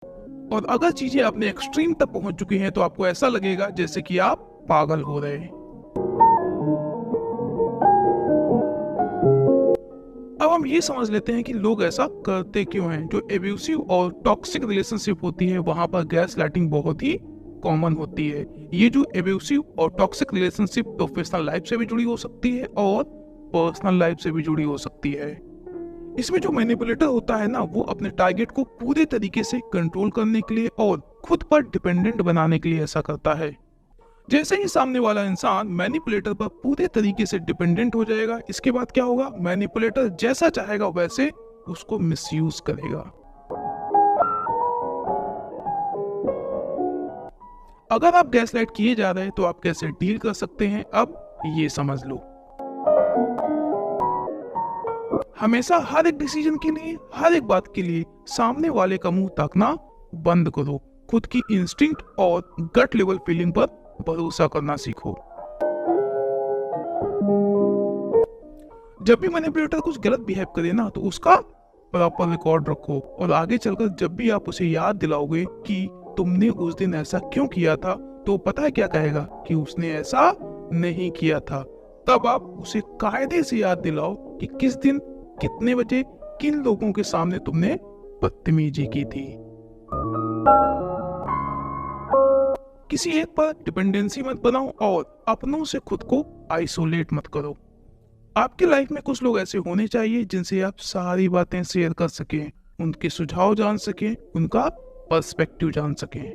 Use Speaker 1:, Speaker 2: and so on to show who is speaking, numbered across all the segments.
Speaker 1: और अगर चीजें अपने एक्सट्रीम तक पहुंच चुकी हैं तो आपको ऐसा लगेगा जैसे कि आप पागल हो रहे हैं। अब हम ये समझ लेते हैं कि लोग ऐसा करते क्यों हैं। जो एब्यूसिव और टॉक्सिक रिलेशनशिप होती है वहां पर गैस लाइटिंग बहुत ही कॉमन होती है। ये जो एब्यूसिव और टॉक्सिक रिलेशनशिप प्रोफेशनल लाइफ से भी जुड़ी हो सकती है और पर्सनल लाइफ से भी जुड़ी हो सकती है। इसमें जो मैनिपुलेटर होता है ना, वो अपने टारगेट को पूरे तरीके से कंट्रोल करने के लिए और खुद पर डिपेंडेंट बनाने के लिए ऐसा करता है। जैसे ही सामने वाला इंसान मैनिपुलेटर पर पूरे तरीके से डिपेंडेंट हो जाएगा, इसके बाद क्या होगा, मैनिपुलेटर जैसा चाहेगा वैसे उसको मिसयूज करेगा। अगर आप गैसलाइट किए जा रहे हैं तो आप कैसे डील कर सकते हैं, अब ये समझ लो। हमेशा हर एक डिसीजन के लिए, हर एक बात के लिए सामने वाले का मुंह ताकना बंद करो। खुद की इंस्टिंक्ट और गट लेवल फीलिंग पर भरोसा करना सीखो। जब भी मैनिपुलेटर कुछ गलत बिहेव करे ना, तो उसका प्रॉपर रिकॉर्ड रखो और आगे चलकर जब भी आप उसे याद दिलाओगे कि तुमने उस दिन ऐसा क्यों किया था, तो पता है क्या कहेगा कि उसने ऐसा नहीं किया था। तब आप उसे कायदे से याद दिलाओ कि किस दिन, कितने बजे, किन लोगों के सामने तुमने बदतमीजी की थी। किसी एक पर डिपेंडेंसी मत बनाओ और अपनों से खुद को आइसोलेट मत करो। आपकी लाइफ में कुछ लोग ऐसे होने चाहिए जिनसे आप सारी बातें शेयर कर सकें, उनके सुझाव जान सकें, उनका पर्सपेक्टिव जान सकें।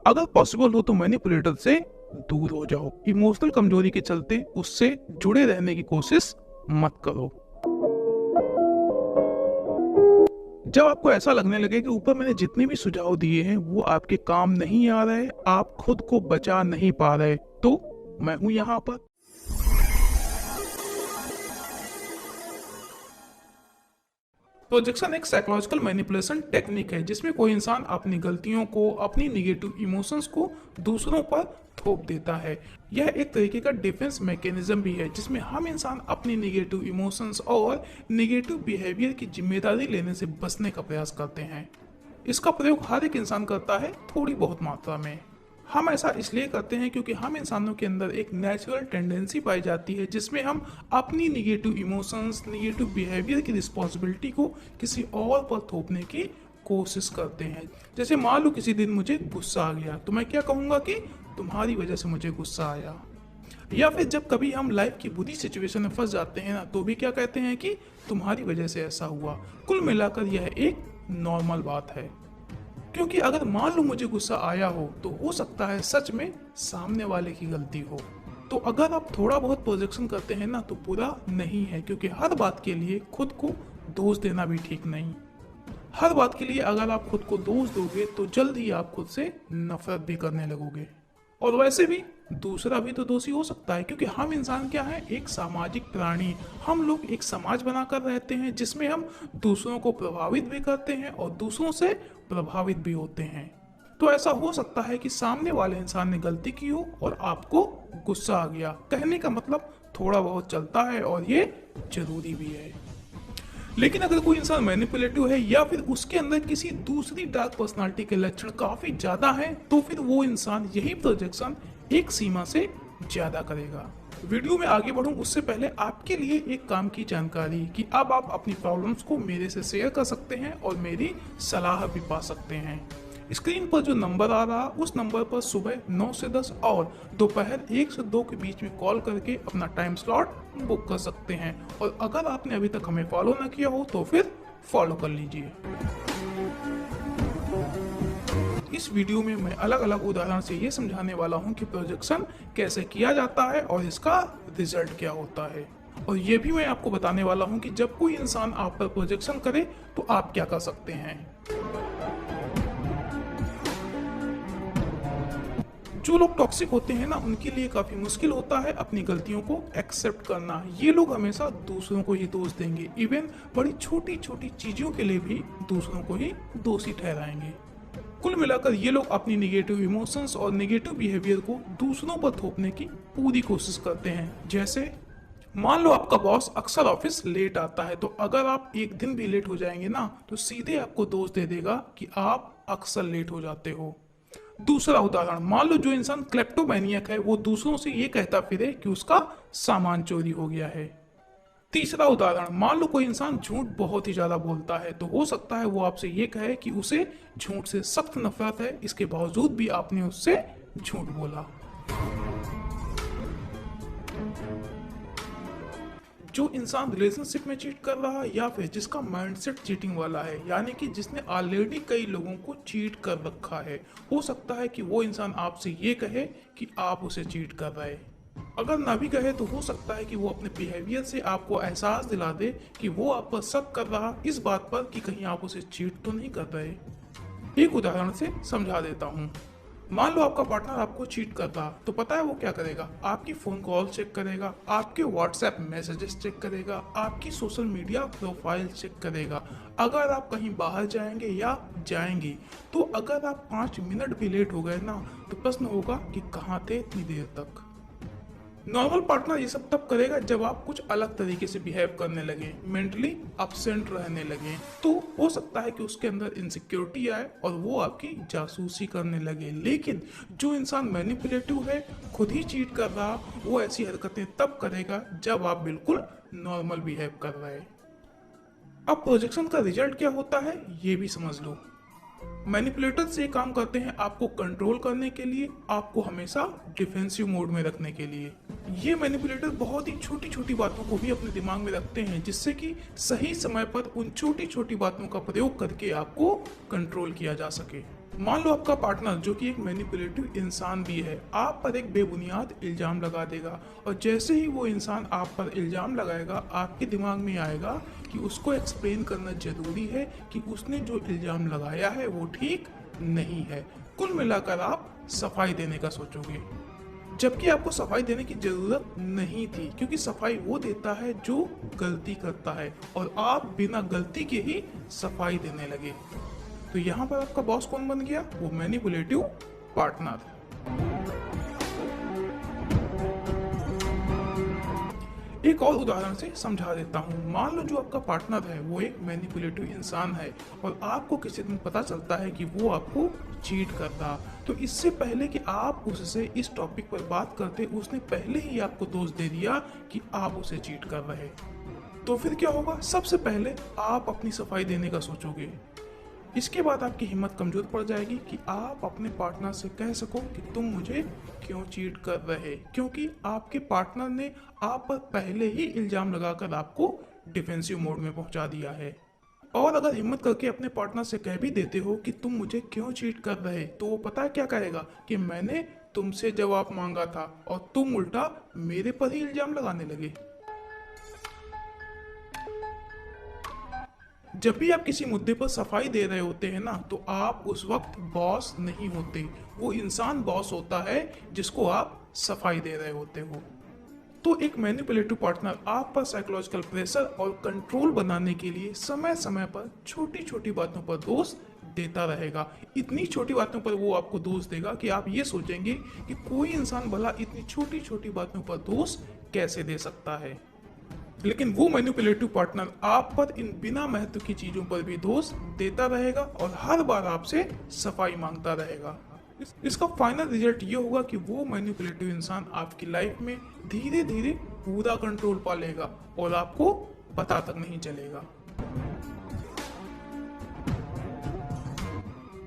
Speaker 1: अगर पॉसिबल हो तो मैनिपुलेटर से दूर हो जाओ। इमोशनल कमजोरी के चलते उससे जुड़े रहने की कोशिश मत करो। जब आपको ऐसा लगने लगे कि ऊपर मैंने जितने भी सुझाव दिए हैं वो आपके काम नहीं आ रहे, आप खुद को बचा नहीं पा रहे, तो मैं हूं यहाँ पर। प्रोजेक्शन एक साइकोलॉजिकल मैनिपुलेशन टेक्निक है जिसमें कोई इंसान अपनी गलतियों को, अपनी निगेटिव इमोशंस को दूसरों पर थोप देता है। यह एक तरीके का डिफेंस मैकेनिज्म भी है जिसमें हम इंसान अपनी निगेटिव इमोशंस और निगेटिव बिहेवियर की जिम्मेदारी लेने से बचने का प्रयास करते हैं। इसका प्रयोग हर एक इंसान करता है, थोड़ी बहुत मात्रा में। हम ऐसा इसलिए करते हैं क्योंकि हम इंसानों के अंदर एक नेचुरल टेंडेंसी पाई जाती है जिसमें हम अपनी निगेटिव इमोशंस, निगेटिव बिहेवियर की रिस्पॉन्सिबिलिटी को किसी और पर थोपने की कोशिश करते हैं। जैसे मान लो किसी दिन मुझे गुस्सा आ गया तो मैं क्या कहूँगा कि तुम्हारी वजह से मुझे गुस्सा आया। या फिर जब कभी हम लाइफ की बुरी सिचुएशन में फंस जाते हैं ना, तो भी क्या कहते हैं कि तुम्हारी वजह से ऐसा हुआ। कुल मिलाकर यह एक नॉर्मल बात है, क्योंकि अगर मान लो मुझे गुस्सा आया हो तो हो सकता है सच में सामने वाले की गलती हो। तो अगर आप थोड़ा बहुत प्रोजेक्शन करते हैं ना, तो बुरा नहीं है, क्योंकि हर बात के लिए खुद को दोष देना भी ठीक नहीं। हर बात के लिए अगर आप खुद को दोष दोगे तो जल्द ही आप खुद से नफरत भी करने लगोगे। और वैसे भी दूसरा भी तो दोषी हो सकता है, क्योंकि हम इंसान क्या है, एक सामाजिक प्राणी। हम लोग एक समाज बनाकर रहते हैं जिसमें हम दूसरों को प्रभावित भी करते हैं और दूसरों से प्रभावित भी होते हैं। तो ऐसा हो सकता है कि सामने वाले इंसान ने गलती की हो और आपको गुस्सा आ गया। कहने का मतलब थोड़ा बहुत चलता है और ये जरूरी भी है। लेकिन अगर कोई इंसान मैनिपुलेटिव है या फिर उसके अंदर किसी दूसरी डार्क पर्सनालिटी के लक्षण काफी ज्यादा हैं, तो फिर वो इंसान यही प्रोजेक्शन एक सीमा से ज्यादा करेगा। वीडियो में आगे बढ़ूं उससे पहले आपके लिए एक काम की जानकारी कि अब आप अपनी प्रॉब्लम्स को मेरे से शेयर कर सकते हैं और मेरी सलाह भी पा सकते हैं। स्क्रीन पर जो नंबर आ रहा उस नंबर पर सुबह 9 से 10 और दोपहर 1 से 2 के बीच में कॉल करके अपना टाइम स्लॉट बुक कर सकते हैं। और अगर आपने अभी तक हमें फॉलो ना किया हो तो फिर फॉलो कर लीजिए। इस वीडियो में मैं अलग अलग उदाहरण से ये समझाने वाला हूँ कि प्रोजेक्शन कैसे किया जाता है और इसका रिजल्ट क्या होता है। और ये भी मैं आपको बताने वाला हूँ कि जब कोई इंसान आप पर प्रोजेक्शन करे तो आप क्या कर सकते हैं। जो लोग टॉक्सिक होते हैं ना, उनके लिए काफी मुश्किल होता है अपनी गलतियों को एक्सेप्ट करना। ये लोग हमेशा दूसरों को ही दोष देंगे, इवन बड़ी छोटी छोटी चीजों के लिए भी दूसरों को ही दोषी ठहराएंगे। कुल मिलाकर ये लोग अपनी निगेटिव इमोशंस और निगेटिव बिहेवियर को दूसरों पर थोपने की पूरी कोशिश करते हैं। जैसे मान लो आपका बॉस अक्सर ऑफिस लेट आता है, तो अगर आप एक दिन भी लेट हो जाएंगे ना, तो सीधे आपको दोष दे देगा कि आप अक्सर लेट हो जाते हो। दूसरा उदाहरण, मान लो जो इंसान क्लेप्टोमैनियक है वो दूसरों से ये कहता फिरे कि उसका सामान चोरी हो गया है। तीसरा उदाहरण, मान लो कोई इंसान झूठ बहुत ही ज्यादा बोलता है, तो हो सकता है वो आपसे ये कहे कि उसे झूठ से सख्त नफरत है, इसके बावजूद भी आपने उससे झूठ बोला। जो इंसान रिलेशनशिप में चीट कर रहा है या फिर जिसका माइंडसेट चीटिंग वाला है, यानी कि जिसने ऑलरेडी कई लोगों को चीट कर रखा है, हो सकता है कि वो इंसान आपसे ये कहे कि आप उसे चीट कर रहे। अगर ना भी कहे तो हो सकता है कि वो अपने बिहेवियर से आपको एहसास दिला दे कि वो आप पर शक कर रहा इस बात पर कि कहीं आप उसे चीट तो नहीं कर रहे। एक उदाहरण से समझा देता हूँ। मान लो आपका पार्टनर आपको चीट कर रहा, तो पता है वो क्या करेगा? आपकी फोन कॉल चेक करेगा, आपके व्हाट्सएप मैसेजेस चेक करेगा, आपकी सोशल मीडिया प्रोफाइल चेक करेगा। अगर आप कहीं बाहर जाएंगे या जाएंगी, तो अगर आप 5 मिनट भी लेट हो गए ना, तो प्रश्न होगा कि कहाँ थे इतनी देर तक। नॉर्मल पार्टनर ये सब तब करेगा जब आप कुछ अलग तरीके से बिहेव करने लगे, मेंटली अपसेंट रहने लगे, तो हो सकता है कि उसके अंदर इनसिक्योरिटी आए और वो आपकी जासूसी करने लगे। लेकिन जो इंसान मैनिपुलेटिव है, खुद ही चीट कर रहा, वो ऐसी हरकतें तब करेगा जब आप बिल्कुल नॉर्मल बिहेव कर रहे। अब प्रोजेक्शन का रिजल्ट क्या होता है ये भी समझ लो। मैनिपुलेटर्स ये काम करते हैं आपको कंट्रोल करने के लिए, आपको हमेशा डिफेंसिव मोड में रखने के लिए। ये मैनिपुलेटर बहुत ही छोटी छोटी बातों को भी अपने दिमाग में रखते हैं, जिससे कि सही समय पर उन छोटी छोटी बातों का प्रयोग करके आपको कंट्रोल किया जा सके। मान लो आपका पार्टनर, जो कि एक मैनिपुलेटिव इंसान भी है, आप पर एक बेबुनियाद इल्जाम लगा देगा, और जैसे ही वो इंसान आप पर इल्जाम लगाएगा, आपके दिमाग में आएगा कि उसको एक्सप्लेन करना जरूरी है कि उसने जो इल्जाम लगाया है वो ठीक नहीं है। कुल मिलाकर आप सफाई देने का सोचोगे, जबकि आपको सफाई देने की जरूरत नहीं थी, क्योंकि सफाई वो देता है जो गलती करता है, और आप बिना गलती के ही सफाई देने लगे। तो यहाँ पर आपका बॉस कौन बन गया? वो मैनिपुलेटिव पार्टनर। एक और उदाहरण से समझा देता हूँ। मान लो जो आपका पार्टनर है वो एक मैनिपुलेटिव इंसान है, और आपको किसी दिन पता चलता है कि वो आपको चीट कर रहा, तो इससे पहले कि आप उससे इस टॉपिक पर बात करते, उसने पहले ही आपको दोष दे दिया कि आप उसे चीट कर रहे। तो फिर क्या होगा? सबसे पहले आप अपनी सफाई देने का सोचोगे। इसके बाद आपकी हिम्मत कमजोर पड़ जाएगी कि आप अपने पार्टनर से कह सको कि तुम मुझे क्यों चीट कर रहे, क्योंकि आपके पार्टनर ने आप पर पहले ही इल्जाम लगाकर आपको डिफेंसिव मोड में पहुंचा दिया है। और अगर हिम्मत करके अपने पार्टनर से कह भी देते हो कि तुम मुझे क्यों चीट कर रहे, तो वो पता है क्या कहेगा कि मैंने तुमसे जवाब मांगा था और तुम उल्टा मेरे पर ही इल्जाम लगाने लगे। जब भी आप किसी मुद्दे पर सफाई दे रहे होते हैं ना, तो आप उस वक्त बॉस नहीं होते, वो इंसान बॉस होता है जिसको आप सफाई दे रहे होते हो। तो एक मैनिपुलेटिव पार्टनर आप पर साइकोलॉजिकल प्रेशर और कंट्रोल बनाने के लिए समय समय पर छोटी छोटी बातों पर दोष देता रहेगा। इतनी छोटी बातों पर वो आपको दोष देगा कि आप ये सोचेंगे कि कोई इंसान भला इतनी छोटी छोटी बातों पर दोष कैसे दे सकता है। लेकिन वो मैनिपुलेटिव पार्टनर आप पर इन बिना महत्व की चीजों पर भी दोष देता रहेगा और हर बार आपसे सफाई मांगता रहेगा। इसका फाइनल रिजल्ट ये होगा कि वो मैनिपुलेटिव इंसान आपकी लाइफ में धीरे धीरे पूरा कंट्रोल पा लेगा और आपको पता तक नहीं चलेगा।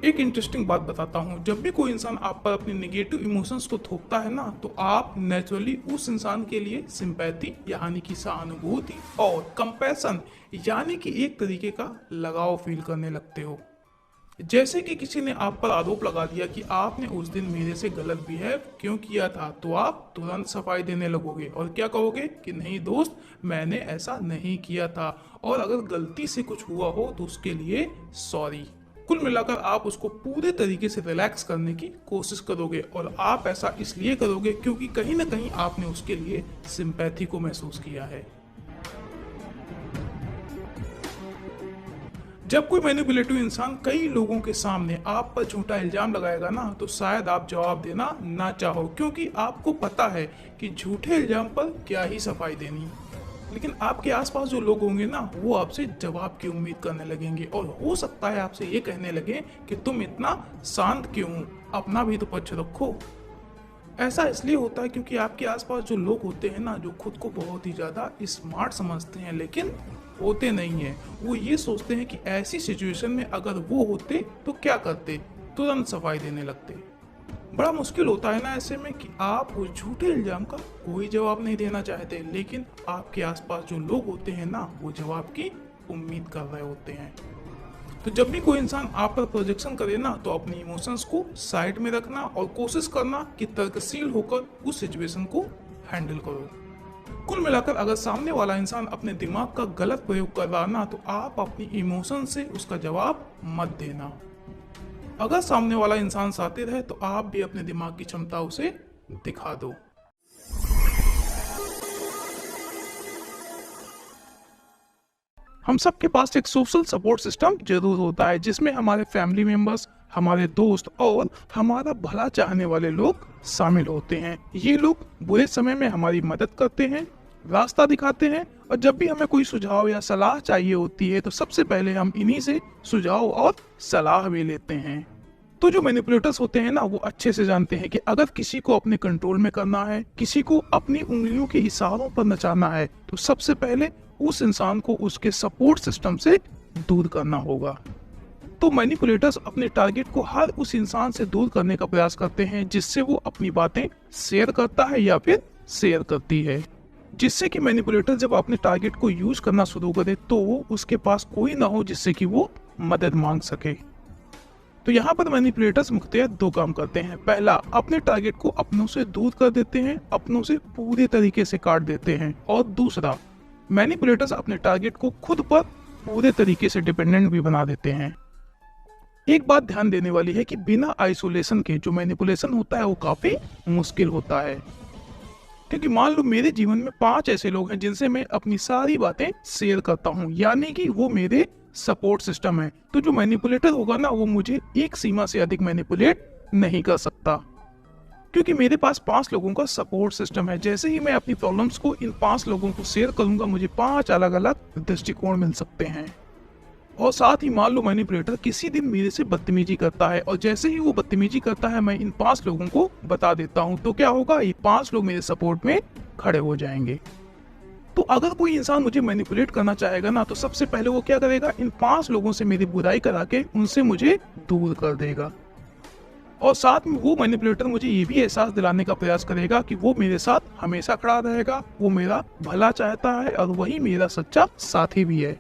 Speaker 1: एक इंटरेस्टिंग बात बताता हूँ, जब भी कोई इंसान आप पर अपने नेगेटिव इमोशंस को थोपता है ना, तो आप नेचुरली उस इंसान के लिए सिंपैथी यानी कि सहानुभूति और कंपैशन यानी कि एक तरीके का लगाव फील करने लगते हो। जैसे कि किसी ने आप पर आरोप लगा दिया कि आपने उस दिन मेरे से गलत बिहेव क्यों किया था, तो आप तुरंत सफाई देने लगोगे और क्या कहोगे कि नहीं दोस्त, मैंने ऐसा नहीं किया था, और अगर गलती से कुछ हुआ हो तो उसके लिए सॉरी। कुल मिलाकर आप उसको पूरे तरीके से रिलैक्स करने की कोशिश करोगे, और आप ऐसा इसलिए करोगे क्योंकि कहीं ना कहीं आपने उसके लिए सिंपैथी को महसूस किया है। जब कोई मैनिपुलेटिव इंसान कई लोगों के सामने आप पर झूठा इल्जाम लगाएगा ना, तो शायद आप जवाब देना ना चाहो, क्योंकि आपको पता है कि झूठे इल्जाम पर क्या ही सफाई देनी। लेकिन आपके आसपास जो लोग होंगे ना, वो आपसे जवाब की उम्मीद करने लगेंगे और हो सकता है आपसे ये कहने लगे कि तुम इतना शांत क्यों, अपना भी तो पक्ष रखो। ऐसा इसलिए होता है क्योंकि आपके आसपास जो लोग होते हैं ना, जो खुद को बहुत ही ज्यादा स्मार्ट समझते हैं लेकिन होते नहीं है। वो ये सोचते हैं कि ऐसी सिचुएशन में अगर वो होते तो क्या करते, तुरंत सफाई देने लगते। बड़ा मुश्किल होता है ना ऐसे में कि आप उस झूठे इल्जाम का कोई जवाब नहीं देना चाहते, लेकिन आपके आसपास जो लोग होते हैं ना, वो जवाब की उम्मीद कर रहे होते हैं। तो जब भी कोई इंसान आप पर प्रोजेक्शन करे ना, तो अपनी इमोशंस को साइड में रखना और कोशिश करना कि तर्कशील होकर उस सिचुएशन को हैंडल करो। कुल मिलाकर अगर सामने वाला इंसान अपने दिमाग का गलत प्रयोग कर रहा ना, तो आप अपनी इमोशन से उसका जवाब मत देना। अगर सामने वाला इंसान शातिर है तो आप भी अपने दिमाग की क्षमता उसे दिखा दो। हम सब के पास एक सोशल सपोर्ट सिस्टम जरूर होता है, जिसमें हमारे फैमिली मेंबर्स, हमारे दोस्त और हमारा भला चाहने वाले लोग शामिल होते हैं। ये लोग बुरे समय में हमारी मदद करते हैं, रास्ता दिखाते हैं, और जब भी हमें कोई सुझाव या सलाह चाहिए होती है तो सबसे पहले हम इन्हीं से सुझाव और सलाह भी लेते हैं। तो जो मैनिपुलेटर्स होते हैं ना, वो अच्छे से जानते हैं कि अगर किसी को अपने कंट्रोल में करना है, किसी को अपनी उंगलियों के इशारों पर नचाना है, तो सबसे पहले उस इंसान को उसके सपोर्ट सिस्टम से दूर करना होगा। तो मैनिपुलेटर्स अपने टारगेट को हर उस इंसान से दूर करने का प्रयास करते हैं जिससे वो अपनी बातें शेयर करता है या फिर शेयर करती है, जिससे कि मैनिपुलेटर जब अपने टारगेट को यूज करना शुरू करे तो उसके पास कोई ना हो जिससे कि वो मदद मांग सके। तो यहाँ पर मैनिपुलेटर्स मुख्यतः दो काम करते हैं। पहला, अपने टारगेट को अपनों से दूर कर देते हैं, अपनों से पूरे तरीके से काट देते हैं। और दूसरा, मैनिपुलेटर्स अपने टारगेट को खुद पर पूरे तरीके से डिपेंडेंट भी बना देते हैं। एक बात ध्यान देने वाली है कि बिना आइसोलेशन के जो मैनिपुलेशन होता है वो काफी मुश्किल होता है, क्योंकि मान लो मेरे जीवन में 5 ऐसे लोग हैं जिनसे मैं अपनी सारी बातें शेयर करता हूँ, यानी कि वो मेरे सपोर्ट सिस्टम है। तो जो मैनिपुलेटर होगा ना, वो मुझे एक सीमा से अधिक मैनिपुलेट नहीं कर सकता, क्योंकि मेरे पास 5 लोगों का सपोर्ट सिस्टम है। जैसे ही मैं अपनी प्रॉब्लम्स को इन 5 लोगों को शेयर करूंगा, मुझे 5 अलग अलग दृष्टिकोण मिल सकते हैं। और साथ ही मान लो मैनिपुलेटर किसी दिन मेरे से बदतमीजी करता है, और जैसे ही वो बदतमीजी करता है मैं इन 5 लोगों को बता देता हूँ, तो क्या होगा, ये 5 लोग मेरे सपोर्ट में खड़े हो जाएंगे। तो अगर कोई इंसान मुझे मैनिपुलेट करना चाहेगा ना, तो सबसे पहले वो क्या करेगा, इन 5 लोगों से मेरी बुराई करा के उनसे मुझे दूर कर देगा। और साथ में वो मैनिपुलेटर मुझे ये भी एहसास दिलाने का प्रयास करेगा कि वो मेरे साथ हमेशा खड़ा रहेगा, वो मेरा भला चाहता है और वही मेरा सच्चा साथी भी है।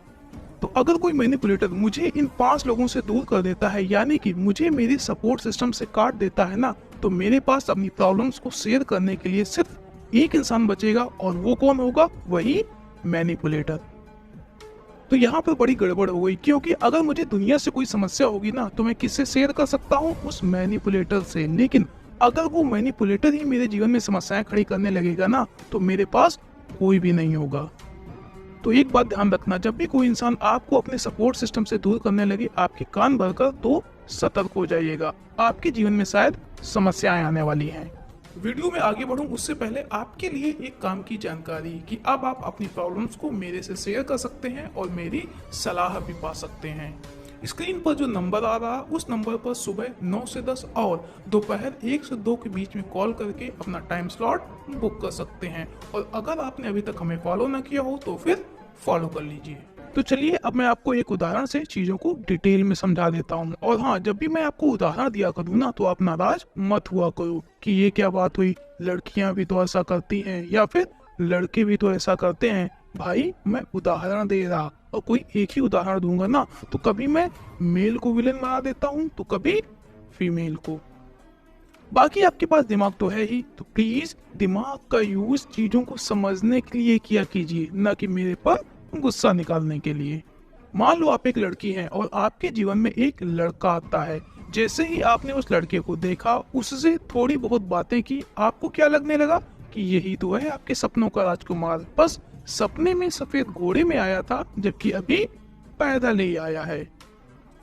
Speaker 1: तो अगर कोई मैनिपुलेटर मुझे इन 5 लोगों से दूर कर देता है, यानी कि मुझे मेरे सपोर्ट सिस्टम से काट देता है ना, तो मेरे पास अपनी प्रॉब्लम्स को शेयर करने के लिए सिर्फ एक इंसान बचेगा, और वो कौन होगा, वही मैनिपुलेटर। तो यहाँ पर बड़ी गड़बड़ हो गई, क्योंकि अगर मुझे दुनिया से कोई समस्या होगी ना, तो मैं किससे शेयर कर सकता हूँ, उस मैनिपुलेटर से। लेकिन अगर वो मैनिपुलेटर ही मेरे जीवन में समस्याएं खड़ी करने लगेगा ना, तो मेरे पास कोई भी नहीं होगा। तो एक बात ध्यान रखना, जब भी कोई इंसान आपको अपने सपोर्ट सिस्टम से दूर करने लगे आपके कान भरकर, तो सतर्क हो जाइएगा, आपके जीवन में शायद समस्याएं आने वाली हैं। वीडियो में आगे बढ़ूं उससे पहले आपके लिए एक काम की जानकारी कि अब आप अपनी प्रॉब्लम्स को मेरे से शेयर कर सकते हैं और मेरी सलाह भी पा सकते हैं। स्क्रीन पर जो नंबर आ रहा, उस नंबर पर सुबह 9 से 10 और दोपहर 1 से 2 के बीच में कॉल करके अपना टाइम स्लॉट बुक कर सकते हैं। और अगर आपने अभी तक हमें फॉलो ना किया हो तो फिर फॉलो कर लीजिए। तो चलिए अब मैं आपको एक उदाहरण से चीजों को डिटेल में समझा देता हूँ। और हाँ, जब भी मैं आपको उदाहरण दिया करूँ ना, तो आप नाराज मत हुआ करो कि ये क्या बात हुई, लड़कियां भी तो ऐसा करती हैं या फिर लड़के भी तो ऐसा करते हैं। भाई, मैं उदाहरण दे रहा, और कोई एक ही उदाहरण दूंगा ना, तो कभी मैं मेल को विलेन बना देता हूँ तो कभी फीमेल को। बाकी आपके पास दिमाग तो है ही, तो प्लीज दिमाग का यूज चीजों को समझने के लिए किया कीजिए, न कि मेरे पर गुस्सा निकालने के लिए। मान लो आप एक लड़की हैं और आपके जीवन में एक लड़का आता है। जैसे ही आपने उस लड़के को देखा, उससे थोड़ी बहुत बातें की, आपको क्या लगने लगा कि यही तो है आपके सपनों का राजकुमार। बस सपने में सफेद घोड़े में आया था, जबकि अभी पैदल ही आया है।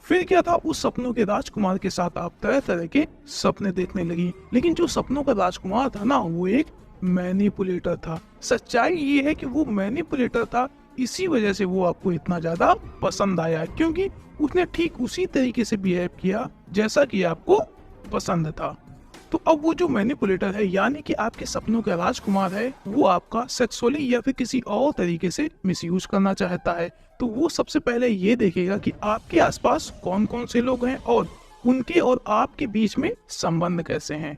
Speaker 1: फिर क्या था, उस सपनों के राजकुमार के साथ आप तरह तरह के सपने देखने लगी। लेकिन जो सपनों का राजकुमार था ना, वो एक मैनिपुलेटर था। सच्चाई ये है कि वो मैनिपुलेटर था, इसी वजह से वो आपको इतना ज्यादा पसंद आया, क्योंकि उसने ठीक उसी तरीके से बिहेव किया जैसा कि आपको पसंद था। तो अब वो जो मैनिपुलेटर है, यानी कि आपके सपनों का राजकुमार है, वो आपका सेक्सुअली या फिर किसी और तरीके से मिसयूज करना चाहता है। तो वो सबसे पहले ये देखेगा कि आपके आसपास कौन कौन से लोग हैं और उनके और आपके बीच में संबंध कैसे हैं।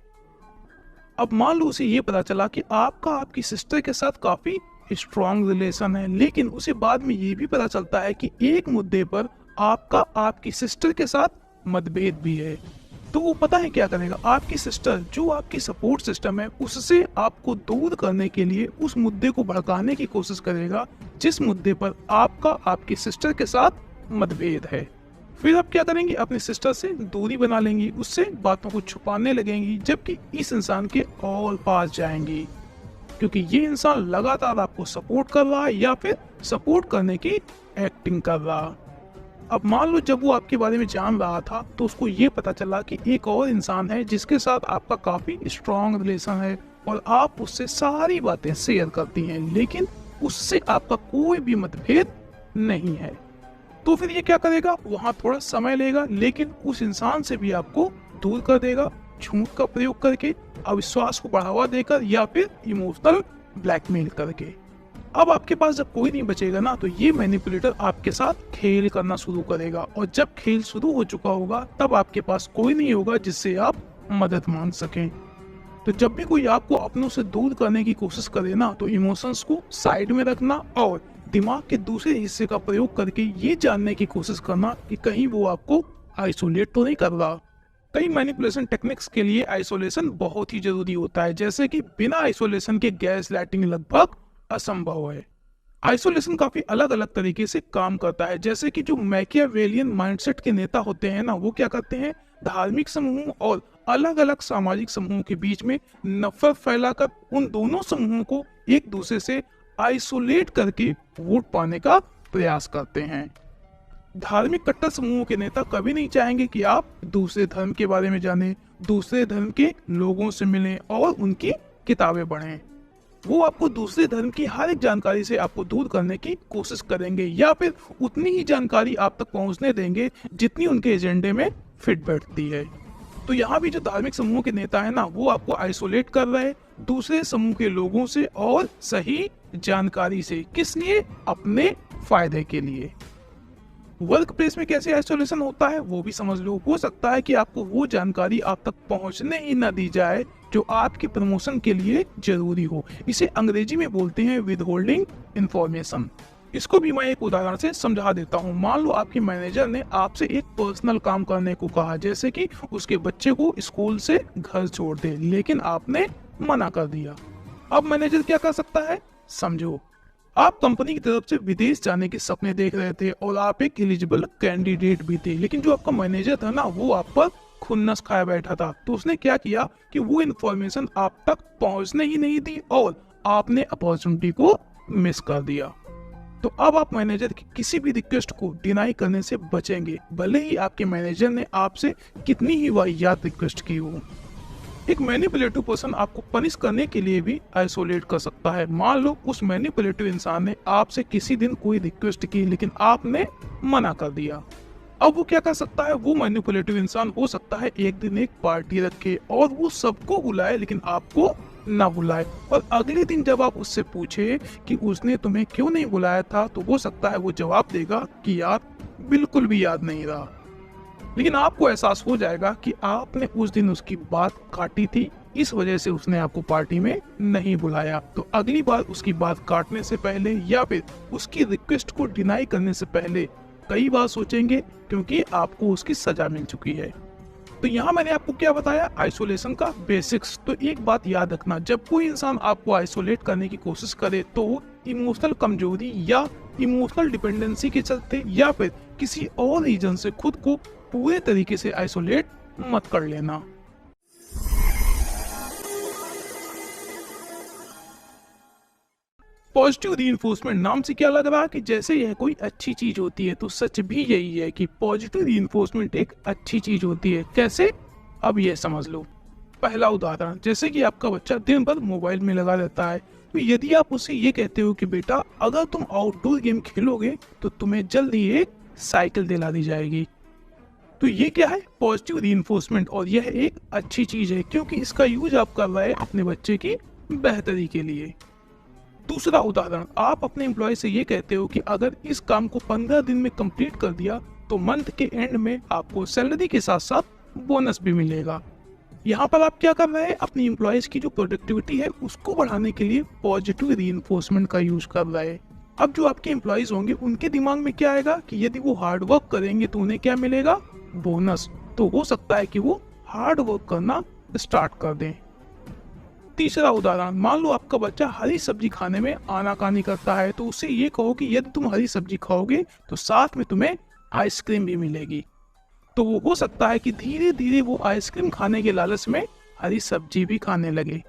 Speaker 1: अब मान लो उसे ये पता चला कि आपका आपकी सिस्टर के साथ काफी स्ट्रॉन्ग रिलेशन है, लेकिन उसे बाद में ये भी पता चलता है कि एक मुद्दे पर आपका आपकी सिस्टर के साथ मतभेद भी है। तो वो पता है क्या करेगा, आपकी सिस्टर जो आपकी सपोर्ट सिस्टम है, उससे आपको दूर करने के लिए उस मुद्दे को भड़काने की कोशिश करेगा जिस मुद्दे पर आपका आपकी सिस्टर के साथ मतभेद है। फिर आप क्या करेंगी, अपनी सिस्टर से दूरी बना लेंगी, उससे बातों को छुपाने लगेंगी, जबकि इस इंसान के और पास जाएंगी, क्योंकि ये इंसान लगातार आपको सपोर्ट कर रहा है या फिर सपोर्ट करने की एक्टिंग कर रहा। अब मान लो जब वो आपके बारे में जान रहा था, तो उसको ये पता चला कि एक और इंसान है जिसके साथ आपका काफी स्ट्रॉन्ग रिलेशन है और आप उससे सारी बातें शेयर करती हैं, लेकिन उससे आपका कोई भी मतभेद नहीं है। तो फिर ये क्या करेगा, वहां थोड़ा समय लेगा, लेकिन उस इंसान से भी आपको दूर कर देगा, झूठ का प्रयोग करके, अविश्वास को बढ़ावा देकर या फिर इमोशनल ब्लैकमेल करके। अब आपके पास जब कोई नहीं बचेगा ना, तो ये मैनिपुलेटर आपके साथ खेल करना शुरू करेगा, और जब खेल शुरू हो चुका होगा तब आपके पास कोई नहीं होगा जिससे आप मदद मांग सकें। तो जब भी कोई आपको अपनों से दूर करने की कोशिश करे ना, तो इमोशंस को साइड में रखना और दिमाग के दूसरे हिस्से का प्रयोग करके ये जानने की कोशिश करना कि कहीं वो आपको आइसोलेट तो नहीं कर रहा। कई मैनिपुलेशन टेक्निक्स के लिए आइसोलेशन बहुत ही जरूरी होता है, जैसे कि बिना आइसोलेशन के गैसलाइटिंग लगभग असंभव है। आइसोलेशन काफी अलग अलग तरीके से काम करता है, जैसे कि जो मैकियावेलियन माइंडसेट के नेता होते हैं ना, वो क्या करते हैं, धार्मिक समूह और अलग अलग सामाजिक समूहों के बीच में नफरत फैलाकर उन दोनों समूहों को एक दूसरे से आइसोलेट करके वोट पाने का प्रयास करते हैं। धार्मिक कट्टर समूहों के नेता कभी नहीं चाहेंगे कि आप दूसरे धर्म के बारे में जानें, दूसरे धर्म के लोगों से मिलें और उनकी किताबें पढ़ें। वो आपको दूसरे धर्म की हर एक जानकारी से आपको दूर करने की कोशिश करेंगे, या फिर उतनी ही जानकारी आप तक पहुंचने देंगे जितनी उनके एजेंडे में फिट बैठती है। तो यहाँ भी जो धार्मिक समूह के नेता है ना, वो आपको आइसोलेट कर रहे हैं दूसरे समूह के लोगों से और सही जानकारी से। किस लिए? अपने फायदे के लिए। वर्क प्लेस में कैसे आइसोलेशन होता है वो भी समझ लो। हो सकता है कि आपको वो जानकारी आप तक पहुंचने ही न दी जाए जो आपके प्रमोशन के लिए जरूरी हो। इसे अंग्रेजी में बोलते हैं विदहोल्डिंग इंफॉर्मेशन। इसको भी मैं एक उदाहरण से समझा देता हूँ। मान लो आपके मैनेजर ने आपसे एक पर्सनल काम करने को कहा, जैसे कि उसके बच्चे को स्कूल से घर छोड़ दे, लेकिन आपने मना कर दिया। अब मैनेजर क्या कर सकता है? समझो, आप कंपनी की तरफ से विदेश जाने के सपने देख रहे थे और आप एक एलिजिबल कैंडिडेट भी थे, लेकिन जो आपका मैनेजर था ना, वो आप पर खुन्नस खाया बैठा था। तो उसने क्या किया कि वो इन्फॉर्मेशन आप तक पहुंचने ही नहीं दी और आपने अपॉर्चुनिटी को मिस कर दिया। तो अब आप मैनेजर की किसी भी रिक्वेस्ट को डिनाई करने से बचेंगे, भले ही आपके मैनेजर ने आपसे कितनी ही वाहियात रिक्वेस्ट की हो। एक मैनिपुलेटिव पर्सन आपको पनिश करने के लिए भी आइसोलेट कर सकता है। मान लो उस मैनिपुलेटिव इंसान ने आपसे किसी दिन कोई रिक्वेस्ट की, लेकिन आपने मना कर दिया। अब वो क्या कर सकता है? वो मैनिपुलेटिव इंसान हो सकता है एक दिन एक पार्टी रखे और वो सबको बुलाए, लेकिन आपको ना बुलाए, और अगले दिन जब आप उससे पूछे कि उसने तुम्हें क्यों नहीं बुलाया था, तो हो सकता है वो जवाब देगा कि यार बिल्कुल भी याद नहीं रहा। लेकिन आपको एहसास हो जाएगा कि आपने उस दिन उसकी बात काटी थी, इस वजह से उसने आपको पार्टी में नहीं बुलाया। तो अगली बार उसकी बात काटने से पहले या फिर उसकी रिक्वेस्ट को डिनाई करने से पहले कई बार सोचेंगे, क्योंकि आपको उसकी सजा मिल चुकी है। तो यहाँ मैंने आपको क्या बताया? आइसोलेशन का बेसिक्स। तो एक बात याद रखना, जब कोई इंसान आपको आइसोलेट करने की कोशिश करे तो इमोशनल कमजोरी या इमोशनल डिपेंडेंसी के चलते या फिर किसी और रीजन से खुद को पूरे तरीके से आइसोलेट मत कर लेना। पॉजिटिव रीइंफोर्समेंट नाम से क्या लग रहा है कि जैसे यह कोई अच्छी चीज होती है, तो सच भी यही है कि पॉजिटिव रीइंफोर्समेंट एक अच्छी चीज होती है। कैसे? अब यह समझ लो। पहला उदाहरण, जैसे कि आपका बच्चा दिन भर मोबाइल में लगा रहता है, तो यदि आप उसे ये कहते हो कि बेटा अगर तुम आउटडोर गेम खेलोगे तो तुम्हें जल्द ही एक साइकिल दिला दी जाएगी, तो ये क्या है? Positive reinforcement. और यह एक अच्छी चीज है क्योंकि इसका यूज आप कर रहे हैं अपने बच्चे की बेहतरी के लिए। दूसरा उदाहरण, आप अपने एम्प्लॉय से ये कहते हो कि अगर इस काम को 15 दिन में कंप्लीट कर दिया तो मंथ के एंड में आपको सैलरी के साथ साथ बोनस भी मिलेगा। यहाँ पर आप क्या कर रहे हैं? अपनी एम्प्लॉयज की जो प्रोडक्टिविटी है उसको बढ़ाने के लिए पॉजिटिव रीइंफोर्समेंट का यूज कर रहे हैं। अब जो आपके एम्प्लॉयज होंगे उनके दिमाग में क्या आएगा कि यदि वो हार्ड वर्क करेंगे तो उन्हें क्या मिलेगा? बोनस। तो हो सकता है कि वो हार्ड वर्क करना स्टार्ट कर दें। तीसरा उदाहरण, मान लो आपका बच्चा हरी सब्जी खाने में आनाकानी करता है, तो उससे ये कहो कि यदि तुम हरी सब्जी खाओगे तो साथ में तुम्हें आइसक्रीम भी मिलेगी। तो वो हो सकता है कि धीरे धीरे वो आइसक्रीम खाने के लालच में हरी सब्जी भी खाने लगे।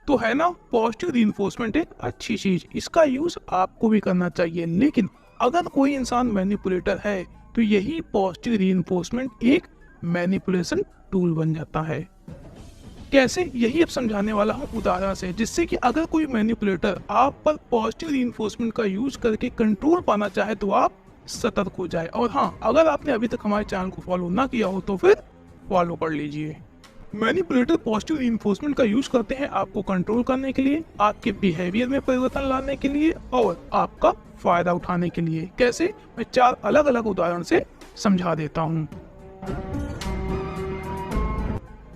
Speaker 1: तो है ना, पॉजिटिव रीइंफोर्समेंट एक अच्छी चीज, इसका यूज आपको भी करना चाहिए। लेकिन अगर कोई इंसान मैनिपुलेटर है तो यही पॉजिटिव रीइंफोर्समेंट एक मैनिपुलेशन टूल बन जाता है। कैसे? यही अब समझाने वाला हूँ उदाहरण से, जिससे कि अगर कोई मैनिपुलेटर आप पर पॉजिटिव रीइंफोर्समेंट का यूज करके कंट्रोल पाना चाहे तो आप सतर्क हो जाए। और हाँ, अगर आपने अभी तक हमारे चैनल को फॉलो ना किया हो तो फिर फॉलो कर लीजिए। मैनिपुलेटर पॉजिटिव रीइंफोर्समेंट का यूज करते हैं आपको कंट्रोल करने के लिए, आपके बिहेवियर में परिवर्तन लाने के लिए और आपका फायदा उठाने के लिए। कैसे? मैं 4 अलग अलग उदाहरण से समझा देता हूँ।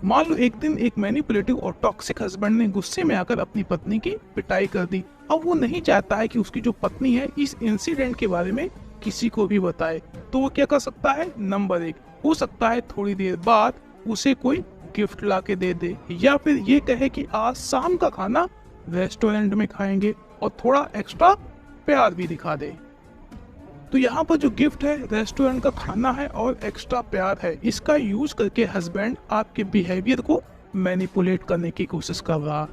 Speaker 1: मान लो एक दिन एक मैनिपुलेटिव और टॉक्सिक हस्बैंड ने गुस्से में आकर अपनी पत्नी की पिटाई कर दी। अब वो नहीं चाहता है कि उसकी जो पत्नी है इस इंसिडेंट के बारे में किसी को भी बताए, तो वो क्या कर सकता है? नंबर 1, हो सकता है थोड़ी देर बाद उसे कोई गिफ्ट ला के दे दे, या फिर ये कहे कि आज शाम का खाना रेस्टोरेंट में खाएंगे और थोड़ा एक्स्ट्रा प्यार भी दिखा दे। तो यहाँ पर जो गिफ्ट है रेस्टोरेंट का खाना है और एक्स्ट्रा प्यार है, इसका यूज करके हस्बैंड आपके बिहेवियर को मैनिपुलेट करने की कोशिश कर रहा।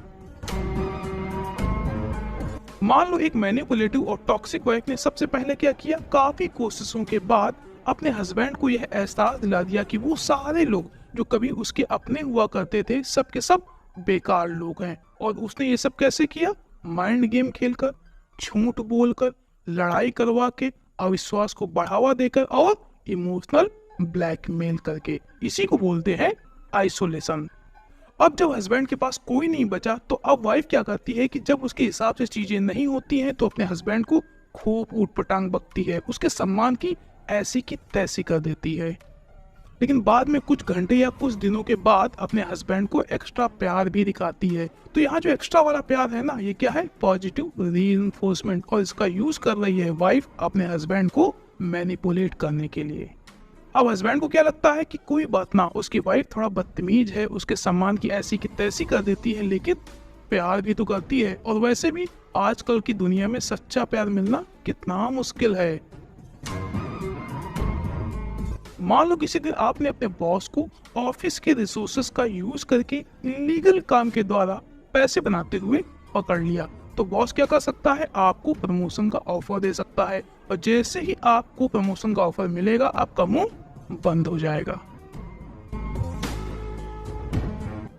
Speaker 1: मान लो एक मैनिपुलेटिव और टॉक्सिक वाइफ ने सबसे पहले क्या किया? काफी कोशिशों के बाद अपने हस्बैंड को यह एहसास दिला दिया कि वो सारे लोग जो कभी उसके अपने हुआ करते थे सब के सब बेकार लोग हैं। और उसने ये सब कैसे किया? माइंड गेम खेलकर, झूठ बोलकर, लड़ाई करवा के, अविश्वास को बढ़ावा देकर और इमोशनल ब्लैकमेल करके। इसी को बोलते हैं आइसोलेशन। अब जब हस्बैंड के पास कोई नहीं बचा तो अब वाइफ क्या करती है कि जब उसके हिसाब से चीजें नहीं होती हैं तो अपने हस्बैंड को खूब ऊटपटांग बकती है, उसके सम्मान की ऐसी की तैसी कर देती है। लेकिन बाद में कुछ घंटे या कुछ दिनों के बाद अपने हस्बैंड को एक्स्ट्रा प्यार भी दिखाती है। तो यहाँ जो एक्स्ट्रा वाला प्यार है ना, ये क्या है? Positive reinforcement. और इसका यूज कर रही है वाइफ अपने हस्बैंड को मैनिपुलेट करने के लिए। अब हस्बैंड को क्या लगता है कि कोई बात ना, उसकी वाइफ थोड़ा बदतमीज है, उसके सम्मान की ऐसी की तैसी कर देती है, लेकिन प्यार भी तो करती है। और वैसे भी आजकल की दुनिया में सच्चा प्यार मिलना कितना मुश्किल है। मान लो किसी दिन आपने अपने बॉस को ऑफिस के रिसोर्सेस का यूज करके इलीगल काम के द्वारा पैसे बनाते हुए पकड़ लिया, तो बॉस क्या कर सकता है? आपको प्रमोशन का ऑफर दे सकता है। और जैसे ही आपको प्रमोशन का ऑफर मिलेगा आपका मुंह बंद हो जाएगा।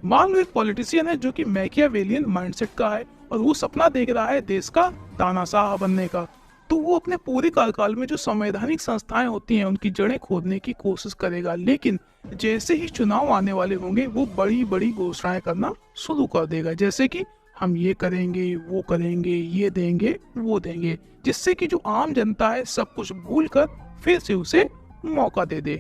Speaker 1: मान लो एक पॉलिटिशियन है जो कि मैकियावेलियन माइंडसेट का है और वो सपना देख रहा है देश का तानाशाह बनने का। तो वो अपने पूरे कार्यकाल में जो संवैधानिक संस्थाएं होती हैं उनकी जड़ें खोदने की कोशिश करेगा। लेकिन जैसे ही चुनाव आने वाले होंगे वो बड़ी बड़ी घोषणाएं करना शुरू कर देगा, जैसे कि हम ये करेंगे, वो करेंगे, ये देंगे, वो देंगे, जिससे कि जो आम जनता है सब कुछ भूलकर फिर से उसे मौका दे दे।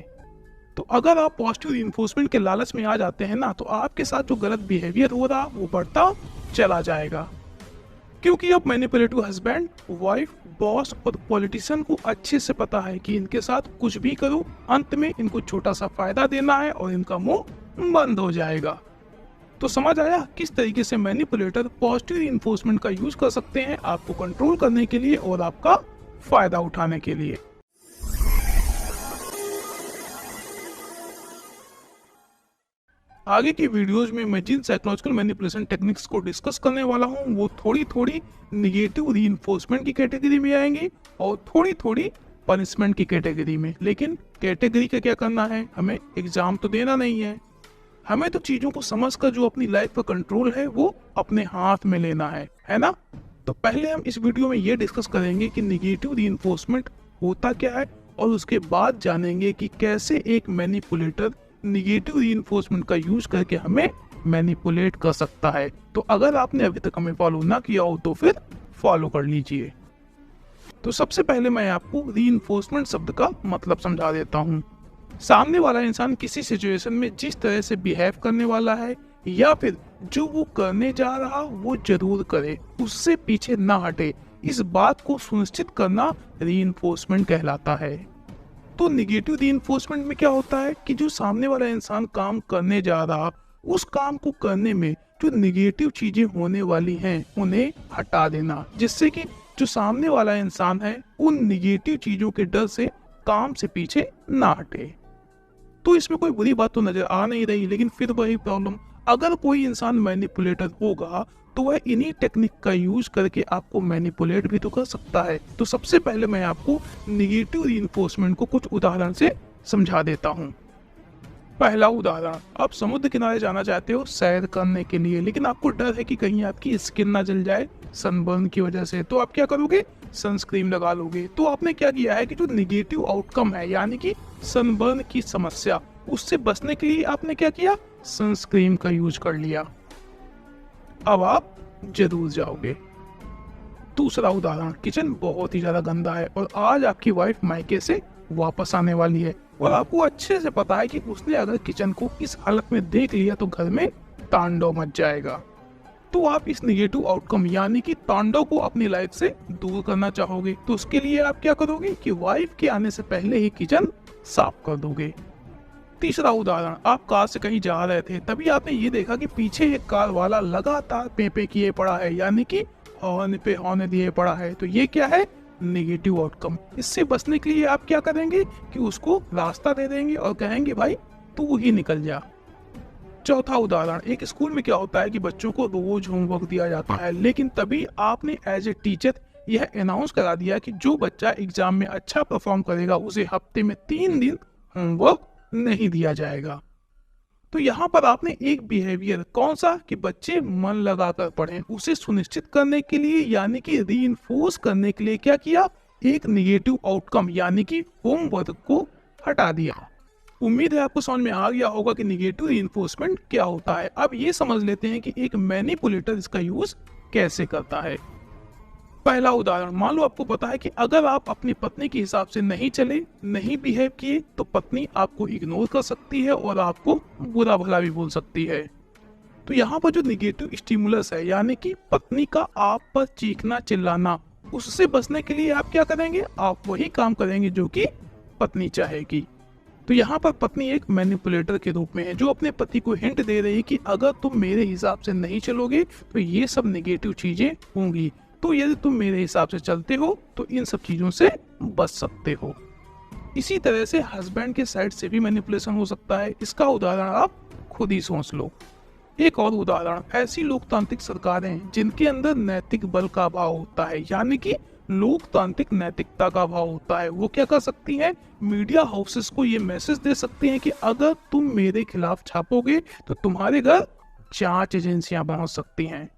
Speaker 1: तो अगर आप पॉजिटिव इन्फोर्समेंट के लालच में आ जाते हैं ना, तो आपके साथ जो गलत बिहेवियर हो रहा वो बढ़ता चला जाएगा। क्योंकि अब मैनिपुलेटिव हस्बैंड, वाइफ, बॉस और पॉलिटिशियन को अच्छे से पता है कि इनके साथ कुछ भी करो अंत में इनको छोटा सा फायदा देना है और इनका मुंह बंद हो जाएगा। तो समझ आया किस तरीके से मैनिपुलेटर पॉजिटिव इन्फोर्समेंट का यूज कर सकते हैं आपको कंट्रोल करने के लिए और आपका फायदा उठाने के लिए। आगे की वीडियोज में मैं जिन साइकोलॉजिकल मैनिपुलेशन टेक्निक्स को डिस्कस करने वाला हूँ वो थोड़ी थोड़ी निगेटिव रीइंफोर्समेंट की कैटेगरी में आएंगी और थोड़ी थोड़ी पनिशमेंट की कैटेगरी में। लेकिन कैटेगरी का क्या करना है, हमें एग्जाम तो देना नहीं है, हमें तो चीजों को समझकर जो अपनी लाइफ का कंट्रोल है वो अपने हाथ में लेना है ना। तो पहले हम इस वीडियो में ये डिस्कस करेंगे कि निगेटिव रीइंफोर्समेंट होता क्या है और उसके बाद जानेंगे कि कैसे एक मैनिपुलेटर निगेटिव रीइंफोर्समेंट का यूज करके हमें मैनिपुलेट कर सकता है। तो अगर आपने अभी तक हमें फॉलो ना किया हो तो फिर फॉलो कर लीजिए। तो सबसे पहले मैं आपको रीइंफोर्समेंट शब्द का मतलब समझा देता हूँ। सामने वाला इंसान किसी सिचुएशन में जिस तरह से बिहेव करने वाला है या फिर जो वो करने जा रहा वो जरूर करे, उससे पीछे ना हटे, इस बात को सुनिश्चित करना रीइंफोर्समेंट कहलाता है। तो निगेटिव रीइंफोर्समेंट में क्या होता है कि जो सामने वाला इंसान काम करने जा रहा उस काम को करने में जो निगेटिव चीजें होने वाली हैं उन्हें हटा देना, जिससे कि जो सामने वाला इंसान है उन निगेटिव चीजों के डर से काम से पीछे ना हटे। तो इसमें कोई बुरी बात तो नजर आ नहीं रही, लेकिन फिर वही प्रॉब्लम, अगर कोई इंसान मैनिपुलेटर होगा तो वह इन्हीं टेक्निक का यूज करके आपको मैनिपुलेट भी तो कर सकता है। तो सबसे पहले मैं आपको निगेटिव रीइंफोर्समेंट को कुछ उदाहरण से समझा देता हूँ। पहला उदाहरण, आप समुद्र किनारे जाना चाहते हो सैर करने के लिए, लेकिन आपको डर है कि कहीं आपकी स्किन ना जल जाए सनबर्न की वजह से, तो आप क्या करोगे, सनस्क्रीन लगा लोगे। तो आपने क्या किया है कि जो निगेटिव आउटकम है यानी कि सनबर्न की समस्या, उससे बचने के लिए आपने क्या किया, सनस्क्रीन का यूज कर लिया। अब आप जरूर जाओगे। दूसरा उदाहरण, किचन बहुत ही ज्यादा गंदा है और आज आपकी वाइफ मायके से वापस आने वाली है और आपको अच्छे से पता है कि उसने अगर किचन को इस हालत में देख लिया तो घर में तांडव मच जाएगा। तो आप इस निगेटिव आउटकम यानी कि तांडव को अपनी लाइफ से दूर करना चाहोगे। तो उसके लिए आप क्या करोगे कि वाइफ के आने से पहले ही किचन साफ कर दोगे। तीसरा उदाहरण, आप कार से कहीं जा रहे थे, तभी आपने ये देखा कि पीछे एक कार वाला लगातार पे किए पड़ा है यानी कि हॉर्न पे हॉर्न दिए पड़ा है। तो ये क्या है, नेगेटिव आउटकम। इससे बचने के लिए आप क्या करेंगे कि उसको रास्ता दे देंगे और कहेंगे भाई तू ही निकल जा। चौथा उदाहरण, एक स्कूल में क्या होता है कि बच्चों को रोज होमवर्क दिया जाता है, लेकिन तभी आपने एज ए टीचर यह अनाउंस करा दिया कि जो बच्चा एग्जाम में अच्छा परफॉर्म करेगा उसे हफ्ते में 3 दिन होमवर्क नहीं दिया जाएगा। तो यहाँ पर आपने एक बिहेवियर, कौन सा, कि बच्चे मन लगाकर पढ़ें, उसे सुनिश्चित करने के लिए यानी कि रीइंफोर्स करने के लिए क्या किया, एक निगेटिव आउटकम यानी कि होमवर्क को हटा दिया। उम्मीद है आपको समझ में आ गया होगा कि निगेटिव रीइंफोर्समेंट क्या होता है। अब ये समझ लेते हैं कि एक मैनिपुलेटर इसका यूज कैसे करता है। पहला उदाहरण, मान लो आपको पता है कि अगर आप अपनी पत्नी के हिसाब से नहीं चले, नहीं बिहेव किए तो पत्नी आपको इग्नोर कर सकती है और आपको बुरा भला भी बोल सकती है। तो यहाँ पर जो निगेटिव स्टिमुलस है यानी कि पत्नी का आप पर चीखना चिल्लाना, उससे बचने के लिए आप क्या करेंगे, आप वही काम करेंगे जो कि पत्नी चाहेगी। तो यहाँ पर पत्नी एक मैनिपुलेटर के रूप में है जो अपने पति को हिंट दे रही है कि अगर तुम मेरे हिसाब से नहीं चलोगे तो ये सब निगेटिव चीजें होंगी, तो यदि तुम मेरे हिसाब से चलते हो तो इन सब चीजों से बच सकते हो। इसी तरह से हस्बैंड के साइड से भी मैनिपुलेशन हो सकता है। इसका उदाहरण आप खुद ही सोच लो। एक और उदाहरण, ऐसी लोकतांत्रिक सरकारें जिनके अंदर नैतिक बल का अभाव होता है यानी कि लोकतांत्रिक नैतिकता का अभाव होता है, वो क्या कर सकती हैं, मीडिया हाउसेस को ये मैसेज दे सकती हैं कि अगर तुम मेरे खिलाफ छापोगे तो तुम्हारे घर जांच एजेंसियां पहुंच सकती हैं।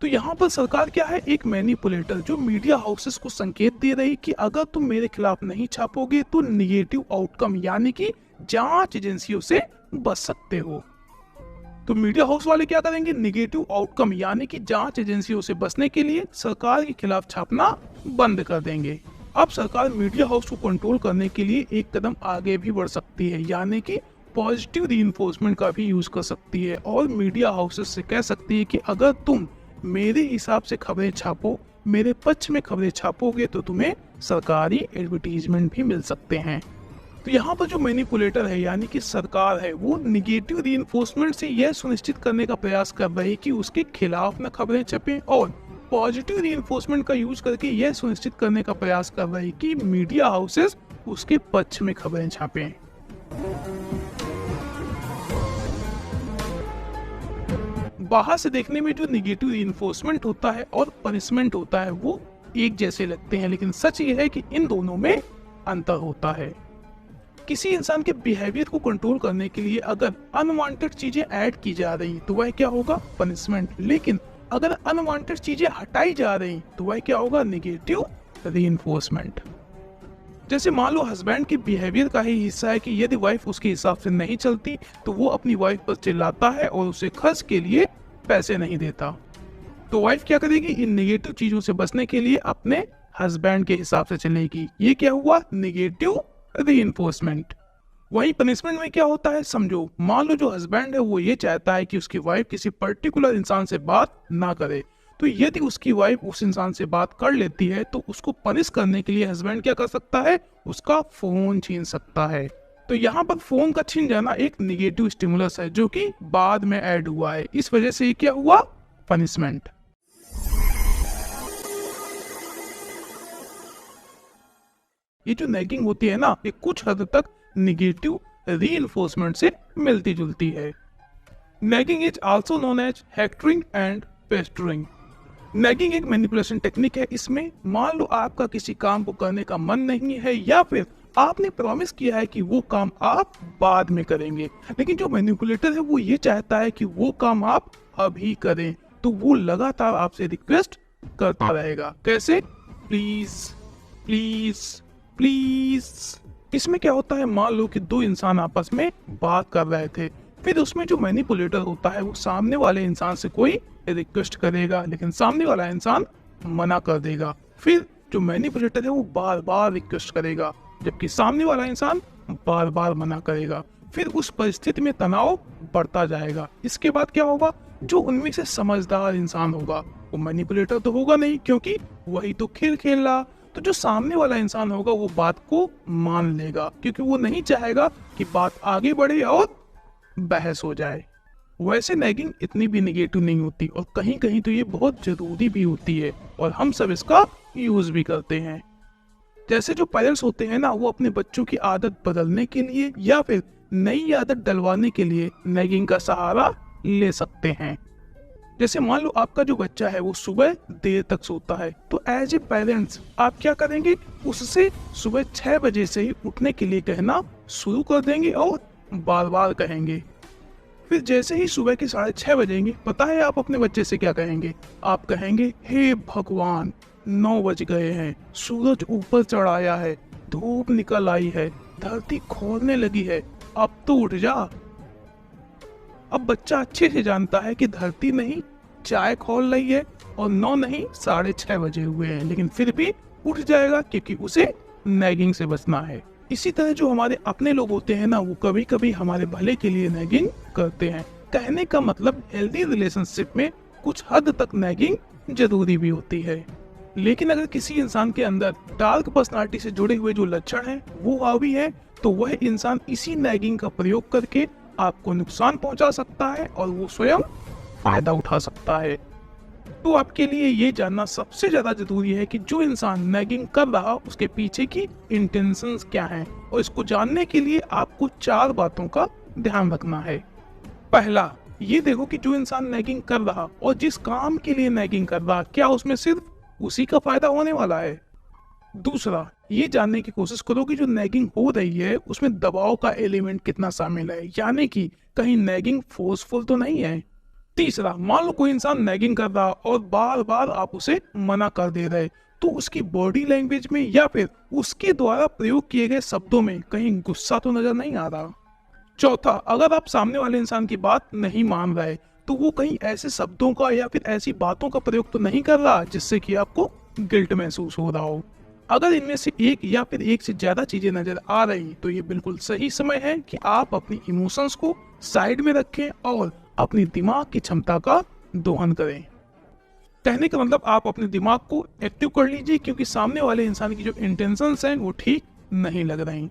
Speaker 1: तो यहाँ पर सरकार क्या है, एक मैनिपुलेटर जो मीडिया हाउसेस को संकेत दे रही कि अगर तुम मेरे खिलाफ नहीं छापोगे तो निगेटिव आउटकम यानी कि जांच एजेंसियों से बच सकते हो। तो मीडिया हाउस वाले क्या करेंगे, निगेटिव आउटकम यानी कि जांच एजेंसियों से बचने के लिए सरकार के खिलाफ छापना बंद कर देंगे। अब सरकार मीडिया हाउस को कंट्रोल करने के लिए एक कदम आगे भी बढ़ सकती है यानी कि पॉजिटिव रीइंफोर्समेंट का भी यूज कर सकती है और मीडिया हाउसेस से कह सकती है कि अगर तुम मेरे हिसाब से खबरें छापो, मेरे पक्ष में खबरें छापोगे तो तुम्हें सरकारी एडवर्टीजमेंट भी मिल सकते हैं। तो यहाँ पर जो मैनिपुलेटर है यानी कि सरकार है, वो निगेटिव रीइंफोर्समेंट से यह सुनिश्चित करने का प्रयास कर रही है कि उसके खिलाफ न खबरें छपें और पॉजिटिव रीइंफोर्समेंट का यूज करके यह सुनिश्चित करने का प्रयास कर रही है कि मीडिया हाउसेस उसके पक्ष में खबरें छापें। बाहर से देखने में जो निगेटिव रिइंफोर्समेंट होता है और पनिशमेंट होता है वो एक जैसे लगते हैं, लेकिन सच ये है कि इन दोनों में अंतर होता है। किसी इंसान के बिहेवियर को कंट्रोल करने के लिए अगर अनवांटेड चीजें ऐड की जा रही तो वह क्या होगा, पनिशमेंट। लेकिन अगर अनवांटेड चीजें हटाई जा रही तो वह क्या होगा, निगेटिव रीइंफोर्समेंट। जैसे मान लो हस्बैंड के बिहेवियर का ही हिस्सा है कि यदि वाइफ उसके हिसाब से नहीं चलती तो वो अपनी वाइफ पर चिल्लाता है और उसे खर्च के लिए पैसे नहीं देता, तो वाइफ क्या करेगी, इन नेगेटिव चीजों से बचने के लिए अपने हस्बैंड के हिसाब से चलेगी। ये क्या हुआ, निगेटिव रीइंफोर्समेंट। वही पनिशमेंट में क्या होता है, समझो मान लो जो हस्बैंड है वो ये चाहता है कि उसकी वाइफ किसी पर्टिकुलर इंसान से बात ना करे, तो यदि उसकी वाइफ उस इंसान से बात कर लेती है तो उसको पनिश करने के लिए हस्बैंड क्या कर सकता है, उसका फोन छीन सकता है। तो यहाँ पर फोन का छीन जाना एक निगेटिव स्टिमुलस है जो कि बाद में ऐड हुआ है, इस वजह से ये क्या हुआ, पनिशमेंट। ये जो नैगिंग होती है ना, ये कुछ हद तक निगेटिव रीइंफोर्समेंट से मिलती जुलती है। Nagging is also known as hectoring and pestering. Nagging एक मैनिपुलेशन टेक्निक है। इसमें मान लो आपका किसी काम को करने का मन नहीं है या फिर आपने प्रॉमिस किया है कि वो काम आप बाद में करेंगे, लेकिन जो मैनिपुलेटर है वो ये चाहता है कि वो काम आप अभी करें, तो वो लगातार आपसे रिक्वेस्ट करता रहेगा। कैसे, प्लीज प्लीज प्लीज। इसमें क्या होता है, मान लो कि दो इंसान आपस में बात कर रहे थे, फिर उसमें जो मैनिपुलेटर होता है वो सामने वाले इंसान से कोई रिक्वेस्ट करेगा, लेकिन सामने वाला इंसान मना कर देगा। फिर जो मैनिपुलेटर है वो बार बार रिक्वेस्ट करेगा, जबकि सामने वाला इंसान बार बार मना करेगा। फिर उस परिस्थिति में तनाव बढ़ता जाएगा। इसके बाद क्या होगा, जो उनमें से समझदार इंसान होगा, वो मैनिपुलेटर तो होगा नहीं क्योंकि वही तो खेल खेल रहा, तो जो सामने वाला इंसान होगा वो बात को मान लेगा क्योंकि वो नहीं चाहेगा कि बात आगे बढ़े और बहस हो जाए। वैसे नैगिंग इतनी भी निगेटिव नहीं होती और कहीं कहीं तो ये बहुत जरूरी भी होती है और हम सब इसका यूज भी करते हैं। जैसे जो पेरेंट्स होते हैं ना, वो अपने बच्चों की आदत बदलने के लिए या फिर नई आदत डलवाने के लिए नैगिंग का सहारा ले सकते हैं। जैसे मान लो आपका जो बच्चा है वो सुबह देर तक सोता है, तो एज ए पेरेंट्स आप क्या करेंगे, उससे सुबह 6 बजे से ही उठने के लिए कहना शुरू कर देंगे और बार बार कहेंगे। फिर जैसे ही सुबह के 6:30 बजेंगे, पता है आप अपने बच्चे से क्या कहेंगे, आप कहेंगे, हे भगवान 9 बज गए हैं, सूरज ऊपर चढ़ आया है, धूप निकल आई है, धरती खोलने लगी है, अब तो उठ जा। अब बच्चा अच्छे से जानता है कि धरती नहीं चाय खोल रही है और 9 नहीं 6:30 बजे हुए हैं, लेकिन फिर भी उठ जाएगा क्योंकि उसे नैगिंग से बचना है। इसी तरह जो हमारे अपने लोग होते हैं ना, वो कभी कभी हमारे भले के लिए नैगिंग करते हैं। कहने का मतलब हेल्दी रिलेशनशिप में कुछ हद तक नैगिंग जरूरी भी होती है, लेकिन अगर किसी इंसान के अंदर डार्क पर्सनालिटी से जुड़े हुए जो लक्षण हैं वो हावी है, तो वह इंसान इसी नैगिंग का प्रयोग करके आपको नुकसान पहुंचा सकता है और वो स्वयं फायदा उठा सकता है। तो आपके लिए ये जानना सबसे ज्यादा जरूरी है कि जो इंसान नैगिंग कर रहा उसके पीछे की इंटेंशंस क्या हैं, और इसको जानने के लिए आपको 4 बातों का ध्यान रखना है। पहला, ये देखो कि जो इंसान नैगिंग कर रहा और जिस काम के लिए नैगिंग कर रहा, क्या उसमें सिर्फ उसी का फायदा होने वाला है। दूसरा, ये जानने की कोशिश करो कि जो नैगिंग हो रही है उसमें दबाव का एलिमेंट कितना शामिल है, यानी कि कहीं नैगिंग फोर्सफुल तो नहीं है। तीसरा, मान लो कोई इंसान नैगिंग कर रहा और बार बार आप उसे मना कर दे रहे, तो उसकी बॉडी लैंग्वेज में या फिर उसके द्वारा प्रयोग किए गए शब्दों में कहीं गुस्सा तो नजर नहीं आ रहा। चौथा, अगर आप सामने वाले इंसान की बात नहीं मान रहे तो वो कहीं ऐसे शब्दों का या फिर ऐसी बातों का प्रयोग तो नहीं कर रहा जिससे कि आपको गिल्ट महसूस हो रहा हो। अगर इनमें से एक या फिर एक से ज्यादा चीजें नजर आ रही तो ये बिल्कुल सही समय है कि आप अपनी इमोशंस को साइड में रखें और अपनी दिमाग की क्षमता का दोहन करें। कहने का मतलब आप अपने दिमाग को एक्टिव कर लीजिए क्योंकि सामने वाले इंसान की जो इंटेंशंस हैं वो ठीक नहीं लग रही।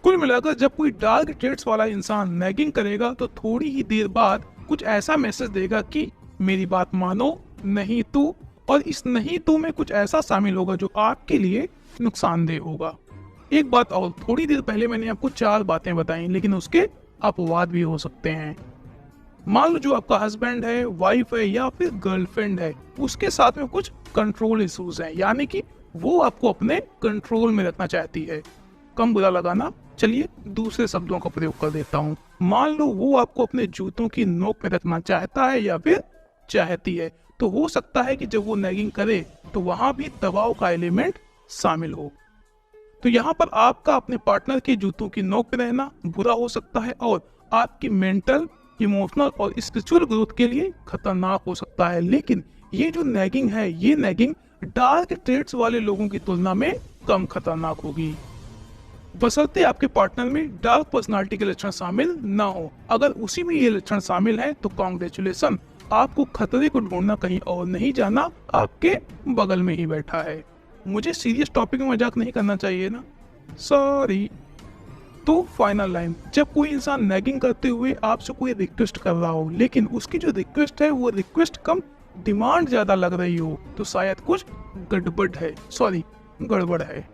Speaker 1: कुल मिलाकर जब कोई डार्क ट्रेड्स वाला इंसान नैगिंग करेगा तो थोड़ी ही देर बाद कुछ ऐसा मैसेज देगा कि मेरी बात मानो, नहीं तो, और इस नहीं तो में कुछ ऐसा शामिल होगा जो आपके लिए नुकसानदेह होगा। एक बात और, थोड़ी देर पहले मैंने आपको 4 बातें बताई, लेकिन उसके अपवाद भी हो सकते हैं। मान लो जो आपका हस्बैंड है, वाइफ है या फिर गर्लफ्रेंड है, उसके साथ में कुछ कंट्रोल इश्यूज हैं, यानी कि वो आपको अपने कंट्रोल में रखना चाहती है। कम बुरा लगाना, चलिए दूसरे शब्दों का प्रयोग कर देता हूँ। मान लो वो आपको अपने जूतों की नोक पे रखना चाहता है या फिर चाहती है, तो हो सकता है कि जब वो नैगिंग करे तो वहां भी दबाव का एलिमेंट शामिल हो। तो यहाँ पर आपका अपने पार्टनर के जूतों की नोक पे रहना बुरा हो सकता है और आपकी मेंटल, इमोशनल और स्पिरिचुअल ग्रोथ के लिए खतरनाक हो सकता है। लेकिन ये जो नैगिंग है, ये नैगिंग डार्क ट्रेड्स वाले लोगों की तुलना में कम खतरनाक होगी, बशर्ते आपके पार्टनर में डार्क पर्सनालिटी के लक्षण शामिल ना हो। अगर उसी में ये लक्षण शामिल है तो कॉन्ग्रेचुलेशन, आपको खतरे को ढूंढना कहीं और नहीं जाना, आपके बगल में ही बैठा है। मुझे सीरियस टॉपिक में मजाक नहीं करना चाहिए ना, सॉरी। तो फाइनल लाइन, जब कोई इंसान नैगिंग करते हुए आपसे कोई रिक्वेस्ट कर रहा हो, लेकिन उसकी जो रिक्वेस्ट है वो रिक्वेस्ट कम, डिमांड ज्यादा लग रही हो, तो शायद कुछ गड़बड़ है, सॉरी गड़बड़ है।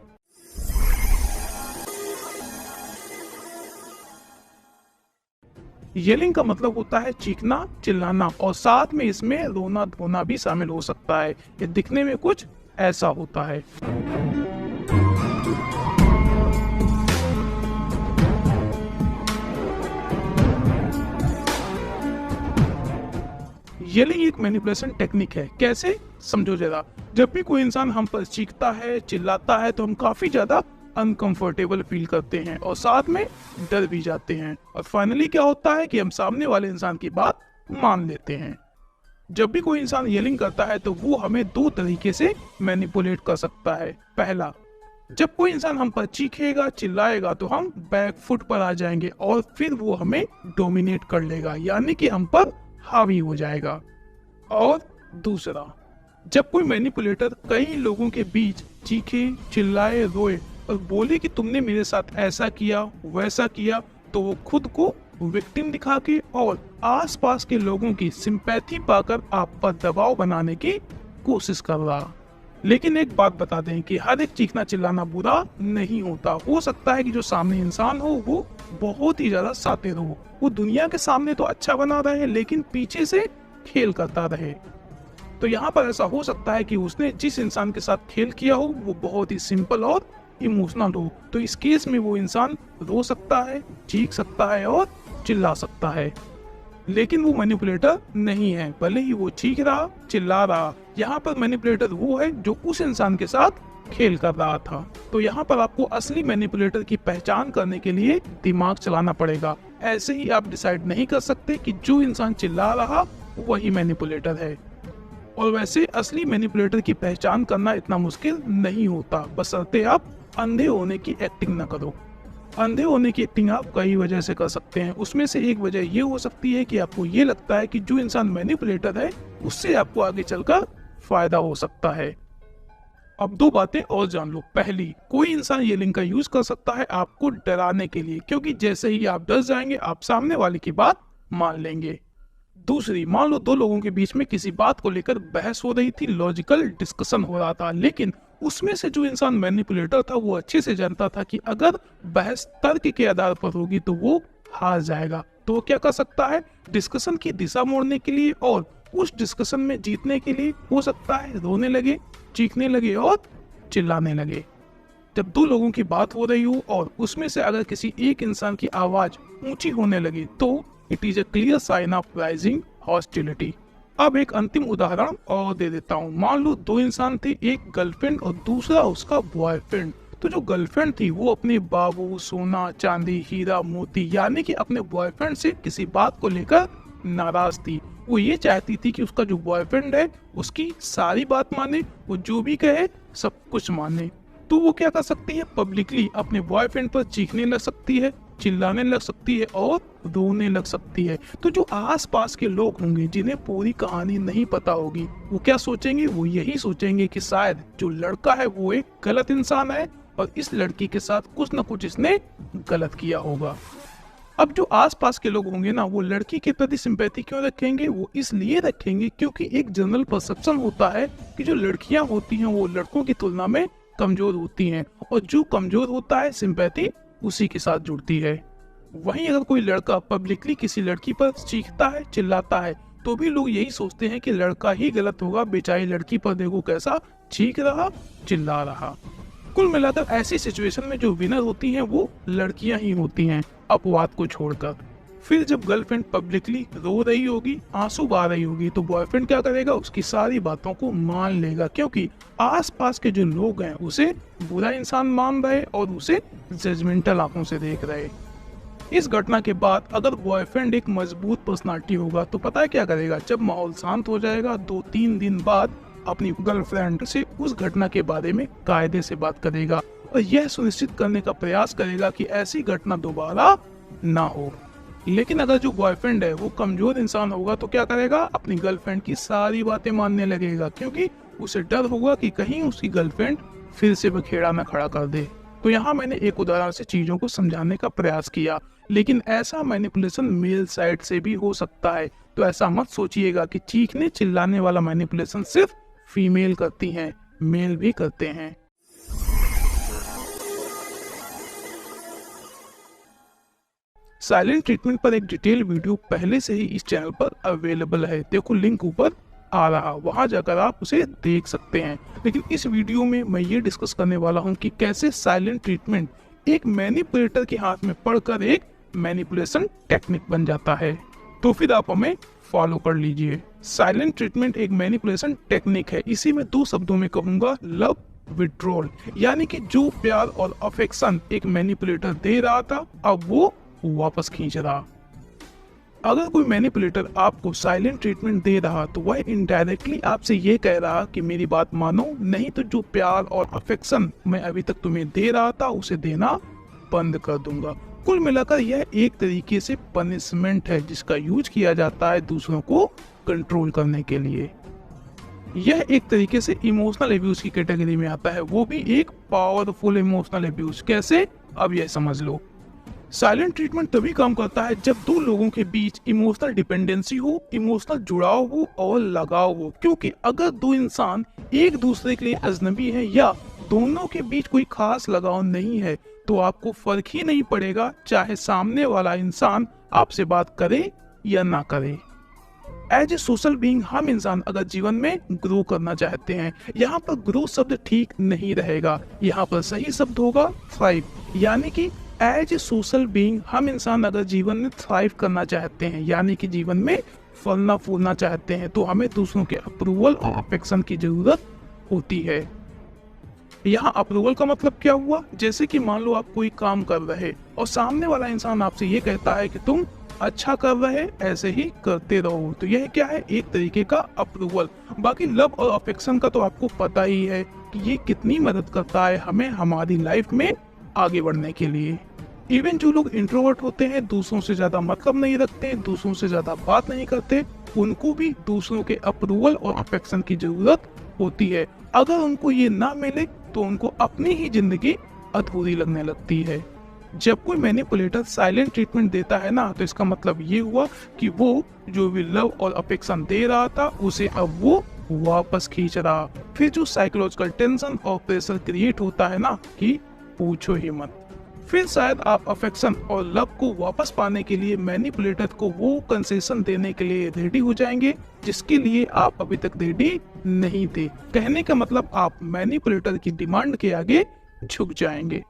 Speaker 1: येलिंग का मतलब होता है चीखना, चिल्लाना, और साथ में इसमें रोना धोना भी शामिल हो सकता है। ये दिखने में कुछ ऐसा होता है। येलिंग एक मैनिपुलेशन टेक्निक है। कैसे, समझो जरा। जब भी कोई इंसान हम पर चीखता है, चिल्लाता है, तो हम काफी ज्यादा अनकंफर्टेबल फील करते हैं और साथ में डर भी जाते हैं, और फाइनली क्या होता है कि हम सामने वाले इंसान की बात मान लेते हैं। जब भी कोई इंसान येलिंग करता है तो वो हमें दो तरीके से मैनिपुलेट कर सकता है। पहला, जब कोई इंसान हम पर चीखेगा, चिल्लाएगा, तो हम बैक फुट पर आ जाएंगे और फिर वो हमें डोमिनेट कर लेगा, यानी कि हम पर हावी हो जाएगा। और दूसरा, जब कोई मैनिपुलेटर कई लोगों के बीच चीखे, चिल्लाए, रोए और बोले कि तुमने मेरे साथ ऐसा किया, वैसा किया, तो वो खुद को विक्टिम दिखा के और आसपास के लोगों की सिंपैथी पाकर आप पर दबाव बनाने की कोशिश कर रहा। लेकिन एक बात बता दें कि हर एक चीखना चिल्लाना बुरा नहीं होता। हो सकता है कि जो सामने इंसान हो वो बहुत ही ज्यादा शातिर हो, वो दुनिया के सामने तो अच्छा बना रहे लेकिन पीछे से खेल करता रहे। तो यहाँ पर ऐसा हो सकता है कि उसने जिस इंसान के साथ खेल किया हो वो बहुत ही सिंपल और इमोशनल हो, तो इस केस में वो इंसान रो सकता है, चीख सकता है और चिल्ला सकता है, लेकिन वो मैनिपुलेटर नहीं है, भले ही वो चीख रहा, चिल्ला रहा। यहाँ पर मैनिपुलेटर वो है जो उस इंसान के साथ खेल कर रहा था। तो यहाँ पर आपको असली मैनिपुलेटर की पहचान करने के लिए दिमाग चलाना पड़ेगा। ऐसे ही आप डिसाइड नहीं कर सकते कि जो इंसान चिल्ला रहा वही मैनिपुलेटर है। और वैसे असली मैनिपुलेटर की पहचान करना इतना मुश्किल नहीं होता, बशर्ते आप अंधे होने की एक्टिंग न करो। अंधे होने की एक्टिंग आप कई वजह से कर सकते हैं। उसमें से एक वजह ये हो सकती है कि आपको ये लगता है कि जो इंसान मैनिपुलेटर है उससे आपको आगे चलकर फायदा हो सकता है। अब दो बातें और जान लो। पहली, कोई इंसान ये लिंक का यूज कर सकता है आपको डराने के लिए, क्योंकि जैसे ही आप डर जाएंगे आप सामने वाले की बात मान लेंगे। दूसरी, मान लो दो लोगों के बीच में किसी बात को लेकर बहस हो रही थी, लॉजिकल डिस्कशन हो रहा था, लेकिन उसमें से जो इंसान मैनिपुलेटर था वो अच्छे से जानता था कि अगर बहस तर्क के आधार पर होगी तो वो हार जाएगा। तो वो क्या कर सकता है, डिस्कशन की दिशा मोड़ने के लिए और उस डिस्कशन में जीतने के लिए हो सकता है रोने लगे, चीखने लगे और चिल्लाने लगे। जब दो लोगों की बात हो रही हो और उसमें से अगर किसी एक इंसान की आवाज ऊंची होने लगे तो it is a clear sign of rising hostility. अब एक अंतिम उदाहरण और दे देता हूँ। मान लो दो इंसान थे, एक गर्लफ्रेंड और दूसरा उसका बॉयफ्रेंड। तो जो गर्लफ्रेंड थी वो अपने बाबू, सोना, चांदी, हीरा, मोती यानी कि अपने बॉयफ्रेंड से किसी बात को लेकर नाराज थी। वो ये चाहती थी कि उसका जो बॉयफ्रेंड है उसकी सारी बात माने, वो जो भी कहे सब कुछ माने। तो वो क्या कर सकती है, पब्लिकली अपने बॉयफ्रेंड पर चीखने लग सकती है, चिल्लाने लग सकती है और रोने लग सकती है। तो जो आसपास के लोग होंगे जिन्हें पूरी कहानी नहीं पता होगी वो क्या सोचेंगे, वो यही सोचेंगे कि शायद जो लड़का है वो एक गलत इंसान है और इस लड़की के साथ कुछ न कुछ इसने गलत किया होगा। अब जो आसपास के लोग होंगे ना, वो लड़की के प्रति सिंपैथी क्यों रखेंगे, वो इसलिए रखेंगे क्योंकि एक जनरल परसेप्शन होता है कि जो लड़कियां होती हैं वो लड़कों की तुलना में कमजोर होती हैं और जो कमजोर होता है सिंपैथी उसी के साथ जुड़ती है। वहीं अगर कोई लड़का पब्लिकली किसी लड़की पर चीखता है, चिल्लाता है, तो भी लोग यही सोचते हैं कि लड़का ही गलत होगा, बेचारी लड़की पर देखो कैसा चीख रहा, चिल्ला रहा। कुल मिलाकर ऐसी सिचुएशन में जो विनर होती हैं वो लड़कियां ही होती हैं, अपवाद को छोड़कर। फिर जब गर्लफ्रेंड पब्लिकली रो रही होगी, आंसू बहा रही होगी, तो बॉयफ्रेंड क्या करेगा, उसकी सारी बातों को मान लेगा, क्योंकि आसपास के जो लोग हैं उसे बुरा इंसान मान रहे और उसे जजमेंटल आंखों से देख रहे। इस घटना के बाद अगर बॉयफ्रेंड एक मजबूत पर्सनालिटी होगा तो पता है क्या करेगा, जब माहौल शांत हो जाएगा 2-3 दिन बाद अपनी गर्लफ्रेंड से उस घटना के बारे में कायदे से बात करेगा और यह सुनिश्चित करने का प्रयास करेगा कि ऐसी घटना दोबारा ना हो। लेकिन अगर जो बॉयफ्रेंड है वो कमजोर इंसान होगा तो क्या करेगा, अपनी गर्लफ्रेंड की सारी बातें मानने लगेगा, क्योंकि उसे डर होगा कि कहीं उसकी गर्लफ्रेंड फिर से बखेड़ा न खड़ा कर दे। तो यहाँ मैंने एक उदाहरण से चीजों को समझाने का प्रयास किया, लेकिन ऐसा मैनिपुलेशन मेल साइड से भी हो सकता है। तो ऐसा मत सोचिएगा कि चीखने चिल्लाने वाला मैनिपुलेशन सिर्फ फीमेल करती हैं, मेल भी करते हैं। साइलेंट ट्रीटमेंट पर एक डिटेल वीडियो पहले से ही इस चैनल पर अवेलेबल है, देखो लिंक ऊपर आ रहा, वहां जाकर आप उसे देख सकते हैं। लेकिन इस वीडियो में मैं ये डिस्कस करने वाला हूं कि कैसे साइलेंट ट्रीटमेंट एक मैनिपुलेटर के हाथ में पड़कर एक मैनिपुलेशन टेक्निक बन जाता है। तो फिर आप हमें फॉलो कर लीजिए। साइलेंट ट्रीटमेंट एक मैनिपुलेशन टेक्निक है, इसी में 2 शब्दों में कहूंगा, लव विड्रॉल, यानी कि जो प्यार और अफेक्शन एक मैनिपुलेटर दे रहा था अब वो वापस खींच रहा। अगर कोई मैनिपुलेटर आपको साइलेंट ट्रीटमेंट दे रहा तो वह इनडायरेक्टली आपसे ये कह रहा कि मेरी बात मानो, नहीं तो जो प्यार और अफेक्शन मैं अभी तक तुम्हें दे रहा था उसे देना बंद कर दूंगा। कुल मिलाकर यह एक तरीके से पनिशमेंट है जिसका यूज किया जाता है दूसरों को कंट्रोल करने के लिए। यह एक तरीके से इमोशनल अब्यूज की कैटेगरी में आता है, वो भी एक पावरफुल इमोशनल अब्यूज। कैसे, अब यह समझ लो। साइलेंट ट्रीटमेंट तभी काम करता है जब 2 लोगों के बीच इमोशनल डिपेंडेंसी हो, इमोशनल जुड़ाव हो और लगाव हो। क्योंकि अगर 2 इंसान एक दूसरे के लिए अजनबी हैं या दोनों के बीच कोई खास लगाव नहीं है तो आपको फर्क ही नहीं पड़ेगा चाहे सामने वाला इंसान आपसे बात करे या ना करे। एज ए सोशल बीइंग हम इंसान अगर जीवन में ग्रो करना चाहते हैं, यहाँ पर ग्रो शब्द ठीक नहीं रहेगा, यहाँ पर सही शब्द होगा थ्राइव, यानी कि एज ए सोशल बीइंग हम इंसान अगर जीवन में थ्राइव करना चाहते हैं, यानी कि जीवन में फलना फूलना चाहते हैं, तो हमें दूसरों के अप्रूवल और अफेक्शन की जरूरत होती है। यहाँ अप्रूवल का मतलब क्या हुआ, जैसे कि मान लो आप कोई काम कर रहे और सामने वाला इंसान आपसे ये कहता है कि तुम अच्छा कर रहे, ऐसे ही करते रहो, तो यह क्या है, एक तरीके का अप्रूवल। बाकी लव और अफेक्शन का तो आपको पता ही है कि ये कितनी मदद करता है हमें हमारी लाइफ में आगे बढ़ने के लिए। इवन जो लोग इंट्रोवर्ट होते हैं, दूसरों से ज्यादा मतलब नहीं रखते, दूसरों से ज्यादा बात नहीं करते, उनको भी दूसरों के अप्रूवल और अफेक्शन की जरूरत होती है। अगर उनको ये ना मिले तो उनको अपनी ही जिंदगी अधूरी लगने लगती है। जब कोई मैनिपुलेटर साइलेंट ट्रीटमेंट देता है ना, तो इसका मतलब ये हुआ कि वो जो भी लव और अफेक्शन दे रहा था उसे अब वो वापस खींच रहा। फिर जो साइकोलॉजिकल टेंशन और प्रेशर क्रिएट होता है ना, कि पूछो ही मत। फिर शायद आप अफेक्शन और लव को वापस पाने के लिए मैनिपुलेटर को वो कंसेशन देने के लिए रेडी हो जाएंगे जिसके लिए आप अभी तक रेडी नहीं थे। कहने का मतलब आप मैनिपुलेटर की डिमांड के आगे झुक जाएंगे।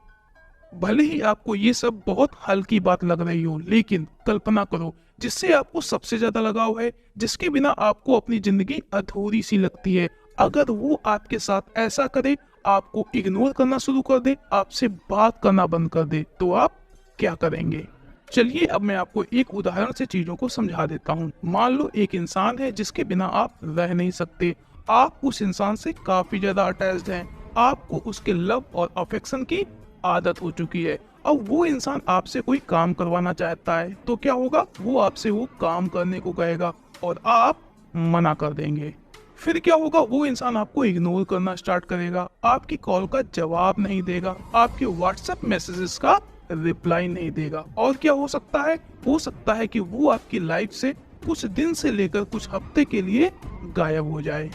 Speaker 1: भले ही आपको ये सब बहुत हल्की बात लग रही हो, लेकिन कल्पना करो जिससे आपको सबसे ज्यादा लगाव है, जिसके बिना आपको अपनी जिंदगी अधूरी सी लगती है, अगर वो आपके साथ ऐसा करे, आपको इग्नोर करना शुरू कर दे, आपसे बात करना बंद कर दे, तो आप क्या करेंगे? चलिए अब मैं आपको एक उदाहरण से चीजों को समझा देता हूँ। मान लो एक इंसान है जिसके बिना आप रह नहीं सकते, आप उस इंसान से काफी ज्यादा अटैच्ड हैं, आपको उसके लव और अफेक्शन की आदत हो चुकी है। अब वो इंसान आपसे कोई काम करवाना चाहता है तो क्या होगा, वो आपसे वो काम करने को कहेगा और आप मना कर देंगे। फिर क्या होगा, वो इंसान आपको इग्नोर करना स्टार्ट करेगा, आपकी कॉल का जवाब नहीं देगा, आपके व्हाट्सएप मैसेजेस का रिप्लाई नहीं देगा। और क्या हो सकता है कि वो आपकी लाइफ से कुछ दिन से लेकर कुछ हफ्ते के लिए गायब हो जाए।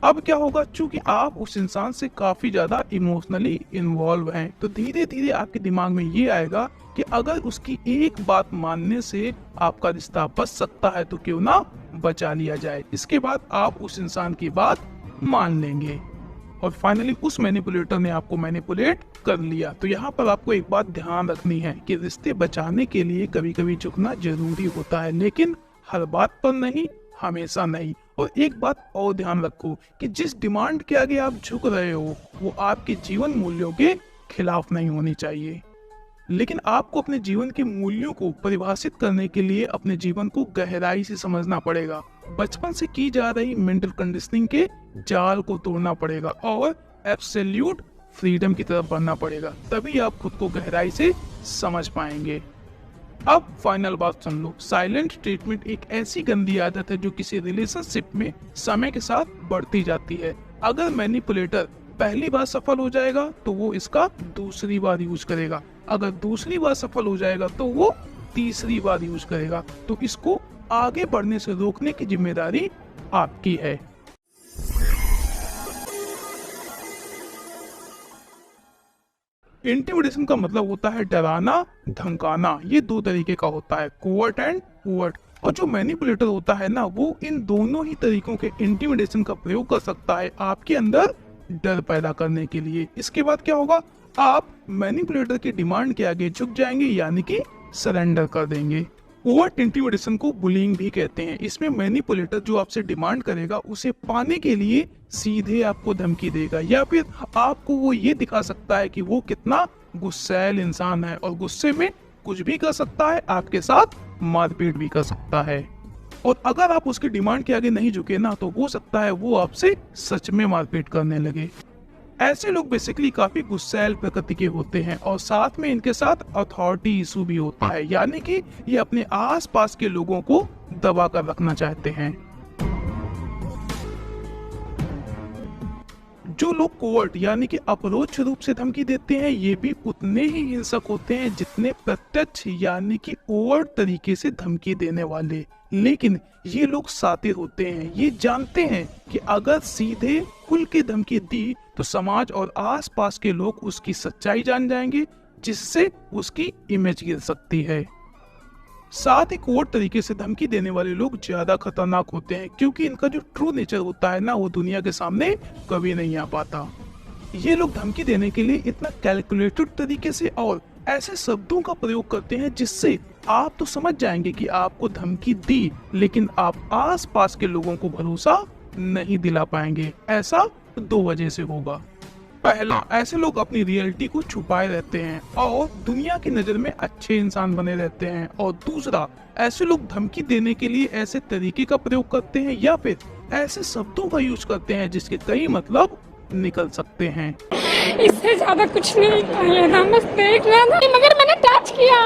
Speaker 1: अब क्या होगा, चूंकि आप उस इंसान से काफी ज्यादा इमोशनली इन्वॉल्व हैं, तो धीरे धीरे आपके दिमाग में ये आएगा कि अगर उसकी एक बात मानने से आपका रिश्ता बच सकता है तो क्यों ना बचा लिया जाए। इसके बाद आप उस इंसान की बात मान लेंगे और फाइनली उस मैनिपुलेटर ने आपको मैनिपुलेट कर लिया। तो यहाँ पर आपको एक बात ध्यान रखनी है कि रिश्ते बचाने के लिए कभी कभी झुकना जरूरी होता है, लेकिन हर बात पर नहीं, हमेशा नहीं। और एक बात और ध्यान रखो कि जिस डिमांड के आगे आप झुक रहे हो वो आपके जीवन मूल्यों के खिलाफ नहीं होनी चाहिए, लेकिन आपको अपने जीवन के मूल्यों को परिभाषित करने के लिए अपने जीवन को गहराई से समझना पड़ेगा। बचपन से की जा रही मेंटल कंडीशनिंग के जाल को तोड़ना पड़ेगा और एब्सोल्यूट फ्रीडम की तरफ बढ़ना पड़ेगा, तभी आप खुद को गहराई से समझ पाएंगे। अब फाइनल बात सुन लो, साइलेंट ट्रीटमेंट एक ऐसी गंदी आदत है जो किसी रिलेशनशिप में समय के साथ बढ़ती जाती है। अगर मैनिपुलेटर पहली बार सफल हो जाएगा तो वो इसका दूसरी बार यूज करेगा, अगर दूसरी बार सफल हो जाएगा तो वो तीसरी बार यूज करेगा। तो इसको आगे बढ़ने से रोकने की जिम्मेदारी आपकी है। इंटिमिडेशन का मतलब होता है डराना, धमकाना। ये दो तरीके का होता है, कोवर्ट एंड ओवर्ट। और जो मैनिपुलेटर होता है ना, वो इन दोनों ही तरीकों के इंटिमिडेशन का प्रयोग कर सकता है आपके अंदर डर पैदा करने के लिए। इसके बाद क्या होगा, आप मैनिपुलेटर की डिमांड के आगे झुक जाएंगे, यानी कि सरेंडर कर देंगे। ओवर्ट इंटिमिडेशन को बुलिंग भी कहते हैं। इसमें मैनिपुलेटर जो आपसे डिमांड करेगा उसे पाने के लिए सीधे आपको धमकी देगा, या फिर आपको वो ये दिखा सकता है कि वो कितना गुस्सैल इंसान है और गुस्से में कुछ भी कर सकता है, आपके साथ मारपीट भी कर सकता है। और अगर आप उसकी डिमांड के आगे नहीं झुके ना, तो हो सकता है वो आपसे सच में मारपीट करने लगे। ऐसे लोग बेसिकली काफी गुस्सैल प्रकृति के होते हैं और साथ में इनके साथ अथॉरिटी इशू भी होता है, यानी कि ये अपने आसपास के लोगों को दबा कर रखना चाहते हैं। जो लोग कोवर्ट यानी कि अपरोक्ष रूप से धमकी देते हैं, ये भी उतने ही हिंसक होते हैं जितने प्रत्यक्ष यानी कि ओवर्ट तरीके से धमकी देने वाले। लेकिन ये लोग सातिर होते हैं, ये जानते हैं कि अगर सीधे खुल के धमकी दी तो समाज और आसपास के लोग उसकी सच्चाई जान जाएंगे, जिससे उसकी इमेज गिर सकती है। साथ ही कोवर्ट तरीके से धमकी देने वाले लोग ज्यादा खतरनाक होते हैं, क्योंकि इनका जो ट्रू नेचर होता है ना, वो दुनिया के सामने कभी नहीं आ पाता। ये लोग धमकी देने के लिए इतना कैलकुलेटेड तरीके से और ऐसे शब्दों का प्रयोग करते हैं जिससे आप तो समझ जाएंगे कि आपको धमकी दी, लेकिन आप आसपास के लोगों को भरोसा नहीं दिला पाएंगे। ऐसा दो वजह से होगा। पहला, ऐसे लोग अपनी रियलिटी को छुपाए रहते हैं और दुनिया की नजर में अच्छे इंसान बने रहते हैं। और दूसरा, ऐसे लोग धमकी देने के लिए ऐसे तरीके का प्रयोग करते हैं या फिर ऐसे शब्दों का यूज करते हैं जिसके कई मतलब निकल सकते हैं।
Speaker 2: इससे ज्यादा कुछ नहीं था, बस देख रहा था मगर मैंने टच किया